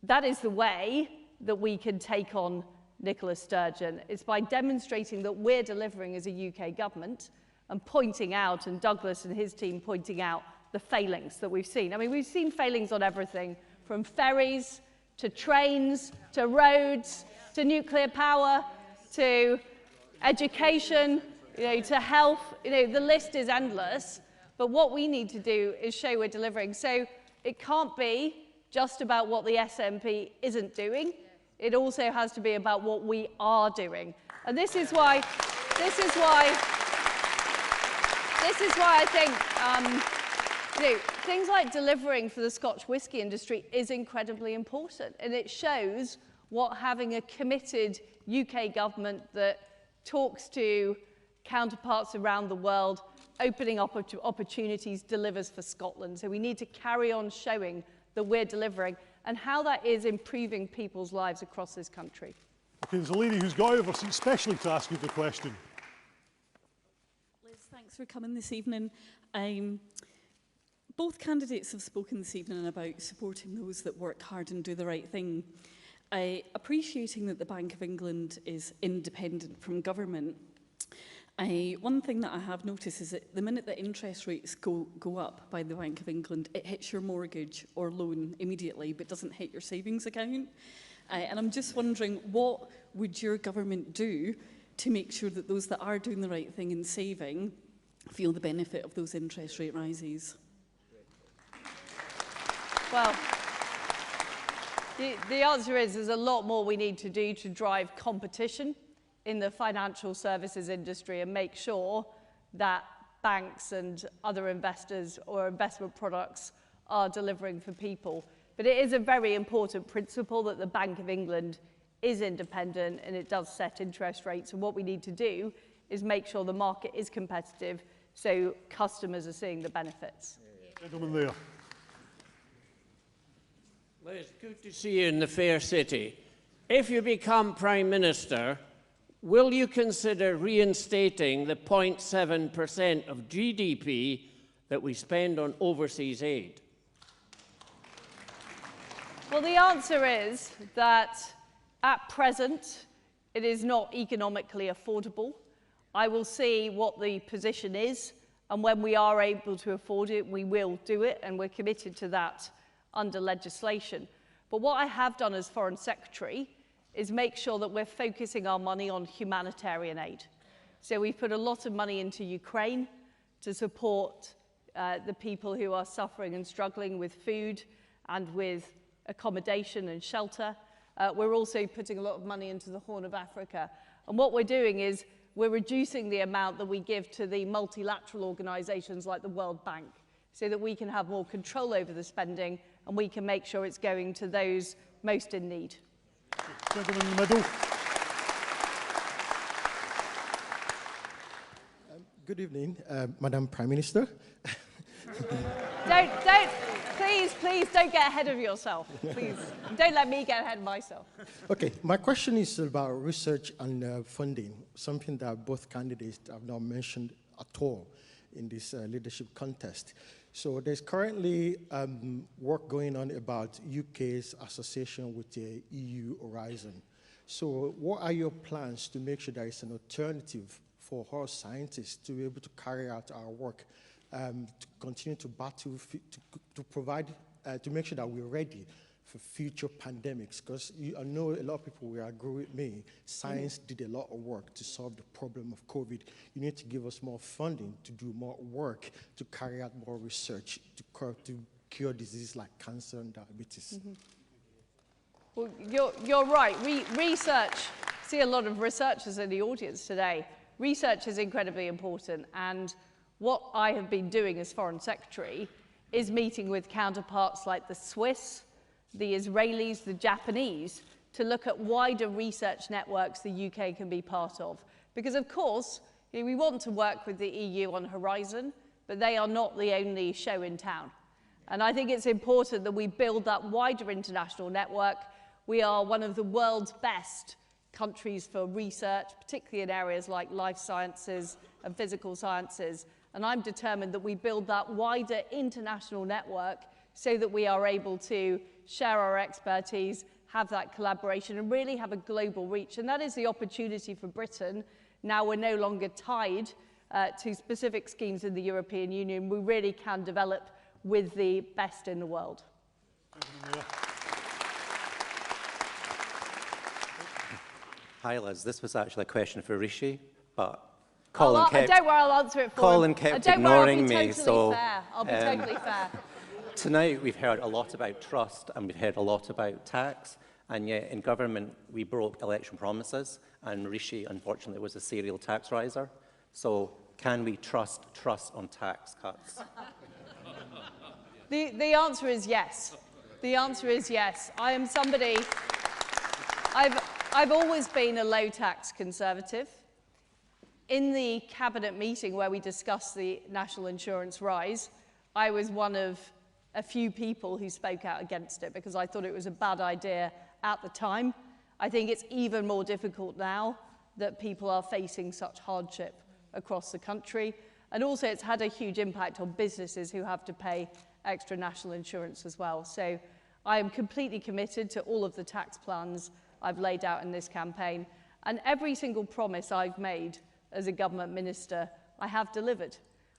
[SPEAKER 8] that is the way that we can take on Nicola Sturgeon. It's by demonstrating that we're delivering as a UK government, and pointing out, and Douglas and his team pointing out the failings that we've seen. I mean, we've seen failings on everything from ferries to trains to roads to nuclear power to education, to health. The list is endless. But what we need to do is show we're delivering. So it can't be just about what the SNP isn't doing. It also has to be about what we are doing. And this is why I think, things like delivering for the Scotch whisky industry is incredibly important. And it shows what having a committed UK government that talks to counterparts around the world, opening up opportunities, delivers for Scotland. So we need to carry on showing that we're delivering and how that is improving people's lives across this country.
[SPEAKER 4] Okay, there's a lady who's got out of her seat especially to ask you the question.
[SPEAKER 3] Liz, thanks for coming this evening. Both candidates have spoken this evening about supporting those that work hard and do the right thing. Appreciating that the Bank of England is independent from government, one thing that I have noticed is that the minute that interest rates go up by the Bank of England, it hits your mortgage or loan immediately, but doesn't hit your savings account. And I'm just wondering, what would your government do to make sure that those that are doing the right thing and saving feel the benefit of those interest rate rises?
[SPEAKER 8] Well, the answer is there's a lot more we need to do to drive competition in the financial services industry and make sure that banks and other investors or investment products are delivering for people. But it is a very important principle that the Bank of England is independent and it does set interest rates. And what we need to do is make sure the market is competitive so customers are seeing the benefits.
[SPEAKER 4] Gentleman there.
[SPEAKER 5] Liz, good to see you in the fair city. If you become Prime Minister, will you consider reinstating the 0.7% of GDP that we spend on overseas aid?
[SPEAKER 8] Well, the answer is that at present, it is not economically affordable. I will see what the position is, and when we are able to afford it, we will do it, and we're committed to that under legislation. But what I have done as Foreign Secretary is make sure that we're focusing our money on humanitarian aid. So we've put a lot of money into Ukraine to support the people who are suffering and struggling with food and with accommodation and shelter. We're also putting a lot of money into the Horn of Africa. And what we're doing is we're reducing the amount that we give to the multilateral organizations like the World Bank so that we can have more control over the spending and we can make sure it's going to those most in need.
[SPEAKER 4] Gentleman in the middle.
[SPEAKER 23] Good evening, Madam Prime Minister.
[SPEAKER 8] Please don't get ahead of yourself. Please, don't let me get ahead of myself.
[SPEAKER 23] Okay, my question is about research and funding, something that both candidates have not mentioned at all in this leadership contest. So there's currently work going on about UK's association with the EU Horizon. So what are your plans to make sure there is an alternative for our scientists to be able to carry out our work, to continue to battle, to provide, to make sure that we're ready for future pandemics? Because I know a lot of people will agree with me, science did a lot of work to solve the problem of COVID. You need to give us more funding to do more work, to carry out more research, to cure diseases like cancer and diabetes.
[SPEAKER 8] Mm-hmm. Well, you're right. Research, see a lot of researchers in the audience today. Research is incredibly important, and what I have been doing as Foreign Secretary is meeting with counterparts like the Swiss, the Israelis, the Japanese, to look at wider research networks the UK can be part of. Because, of course, we want to work with the EU on Horizon, but they are not the only show in town. And I think it's important that we build that wider international network. We are one of the world's best countries for research, particularly in areas like life sciences and physical sciences. And I'm determined that we build that wider international network so that we are able to share our expertise, have that collaboration, and really have a global reach. And that is the opportunity for Britain. Now we're no longer tied to specific schemes in the European Union, we really can develop with the best in the world.
[SPEAKER 6] Hi Liz, this was actually a question for Rishi, but Colin kept...
[SPEAKER 8] Don't worry, I'll answer it for
[SPEAKER 6] Colin
[SPEAKER 8] him.
[SPEAKER 6] kept
[SPEAKER 8] Don't worry,
[SPEAKER 6] ignoring
[SPEAKER 8] I'll be
[SPEAKER 6] me,
[SPEAKER 8] totally
[SPEAKER 6] so...
[SPEAKER 8] fair. I'll be totally fair.
[SPEAKER 6] Tonight we've heard a lot about trust and we've heard a lot about tax, and yet in government we broke election promises, and Rishi unfortunately was a serial tax riser. So can we trust Truss on tax cuts?
[SPEAKER 8] The answer is yes. The answer is yes. I am somebody... I've always been a low-tax Conservative. In the Cabinet meeting where we discussed the national insurance rise, I was one of a few people who spoke out against it because I thought it was a bad idea at the time. I think it's even more difficult now that people are facing such hardship across the country. And also it's had a huge impact on businesses who have to pay extra national insurance as well. So I am completely committed to all of the tax plans I've laid out in this campaign. And every single promise I've made as a government minister, I have delivered.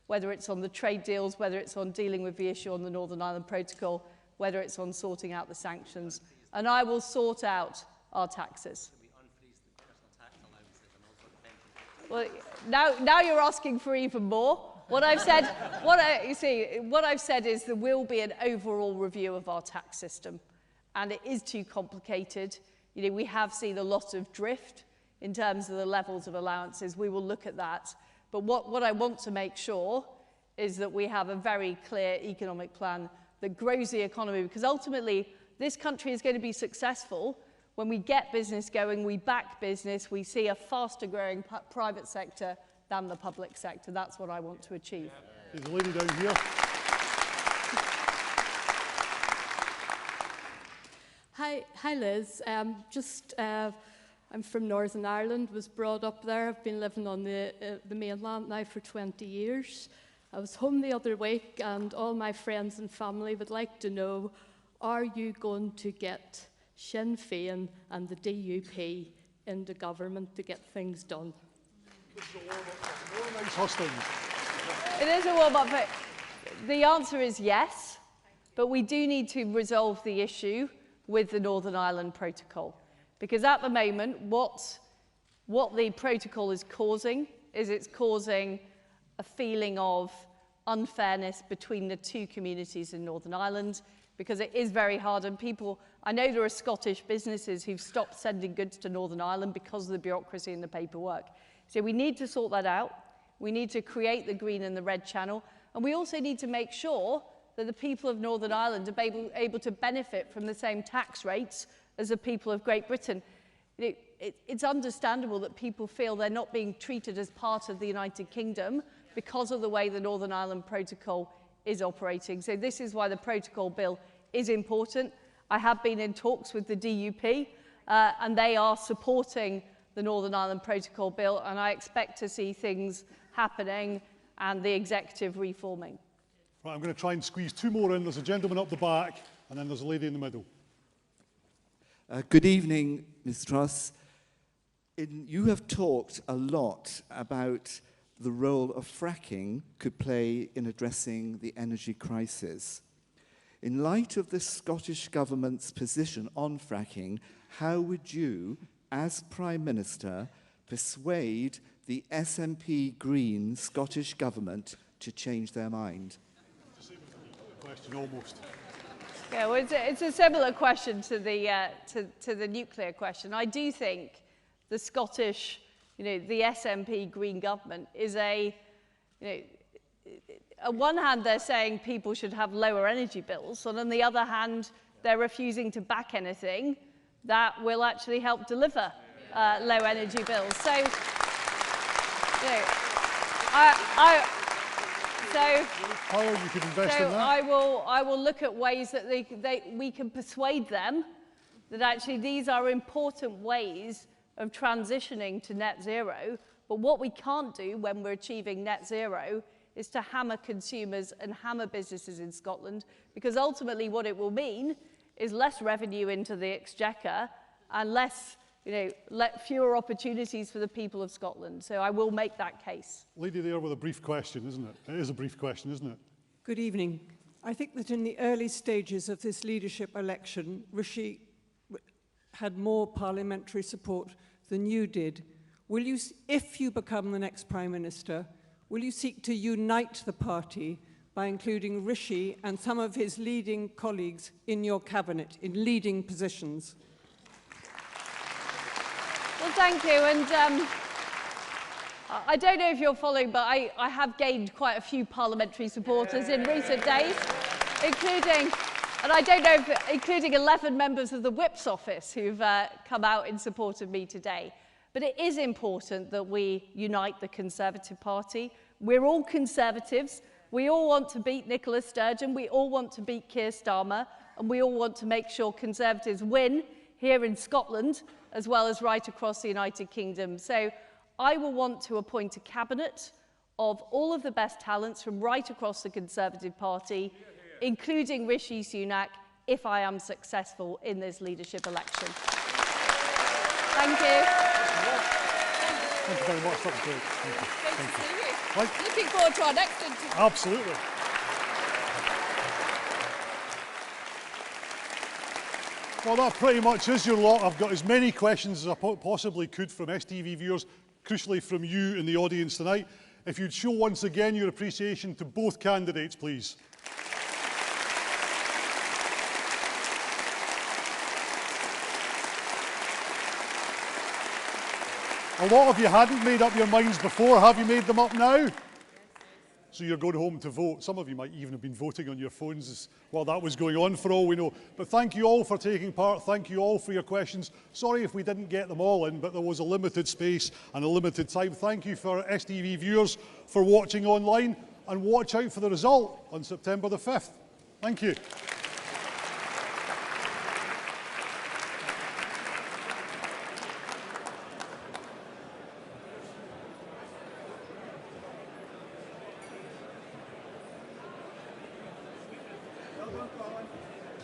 [SPEAKER 8] Whether it's on the trade deals, whether it's on dealing with the issue on the Northern Ireland Protocol, whether it's on sorting out the sanctions. And I will sort out our taxes. Well, now you're asking for even more. What I've said, what I've said is there will be an overall review of our tax system, and it is too complicated. You know, we have seen a lot of drift in terms of the levels of allowances. We will look at that. But what I want to make sure is that we have a very clear economic plan that grows the economy, because ultimately this country is going to be successful when we get business going, we back business, we see a faster growing private sector than the public sector. That's what I want to achieve.
[SPEAKER 4] There's a lady down here.
[SPEAKER 7] Hi Liz. I'm from Northern Ireland, was brought up there. I've been living on the mainland now for 20 years. I was home the other week and all my friends and family would like to know, are you going to get Sinn Féin and the DUP into government to get things done?
[SPEAKER 4] This is a warm-up. Nice hustings.
[SPEAKER 8] It is a warm-up, but the answer is yes. But we do need to resolve the issue with the Northern Ireland Protocol. Because at the moment, what the protocol is causing is it's causing a feeling of unfairness between the two communities in Northern Ireland, because it is very hard. And people, I know there are Scottish businesses who've stopped sending goods to Northern Ireland because of the bureaucracy and the paperwork. So we need to sort that out. We need to create the green and the red channel. And we also need to make sure that the people of Northern Ireland are able to benefit from the same tax rates as the people of Great Britain. It's understandable that people feel they're not being treated as part of the United Kingdom because of the way the Northern Ireland Protocol is operating. So this is why the Protocol Bill is important. I have been in talks with the DUP and they are supporting the Northern Ireland Protocol Bill, and I expect to see things happening and the executive reforming.
[SPEAKER 4] Right, I'm going to try and squeeze two more in. There's a gentleman up the back and then there's a lady in the middle.
[SPEAKER 9] Good evening, Ms. Truss. You have talked a lot about the role of fracking could play in addressing the energy crisis. In light of the Scottish Government's position on fracking, how would you, as Prime Minister, persuade the SNP Green Scottish Government to change their mind?
[SPEAKER 4] Question almost.
[SPEAKER 8] Yeah, well, it's a similar question to the nuclear question. I do think the Scottish, the SNP Green government is on one hand they're saying people should have lower energy bills, and on the other hand they're refusing to back anything that will actually help deliver low energy bills. So, I will look at ways that we can persuade them that actually these are important ways of transitioning to net zero. But what we can't do when we're achieving net zero is to hammer consumers and hammer businesses in Scotland, because ultimately what it will mean is less revenue into the exchequer and less fewer opportunities for the people of Scotland. So I will make that case.
[SPEAKER 4] Lady there with a brief question, isn't it? It is a brief question, isn't it?
[SPEAKER 1] Good evening. I think that in the early stages of this leadership election, Rishi had more parliamentary support than you did. Will you, if you become the next Prime Minister, will you seek to unite the party by including Rishi and some of his leading colleagues in your cabinet, in leading positions?
[SPEAKER 8] Well, thank you. And I don't know if you're following, but I have gained quite a few parliamentary supporters in recent days, including 11 members of the Whip's office who've come out in support of me today. But it is important that we unite the Conservative Party. We're all Conservatives. We all want to beat Nicola Sturgeon. We all want to beat Keir Starmer. And we all want to make sure Conservatives win here in Scotland, as well as right across the United Kingdom. So I will want to appoint a cabinet of all of the best talents from right across the Conservative Party, including Rishi Sunak, if I am successful in this leadership election. Thank you.
[SPEAKER 4] Thank you very much. That was great. Thank you.
[SPEAKER 17] Great to see you.
[SPEAKER 4] Right.
[SPEAKER 17] Looking forward to our next interview.
[SPEAKER 4] Absolutely. Well, that pretty much is your lot. I've got as many questions as I possibly could from STV viewers, crucially from you in the audience tonight. If you'd show once again your appreciation to both candidates, please. A lot of you hadn't made up your minds before. Have you made them up now? So you're going home to vote. Some of you might even have been voting on your phones while that was going on, for all we know. But thank you all for taking part. Thank you all for your questions. Sorry if we didn't get them all in, but there was a limited space and a limited time. Thank you for STV viewers for watching online, and watch out for the result on September the 5th. Thank you.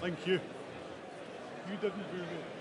[SPEAKER 4] Thank you. You didn't do me.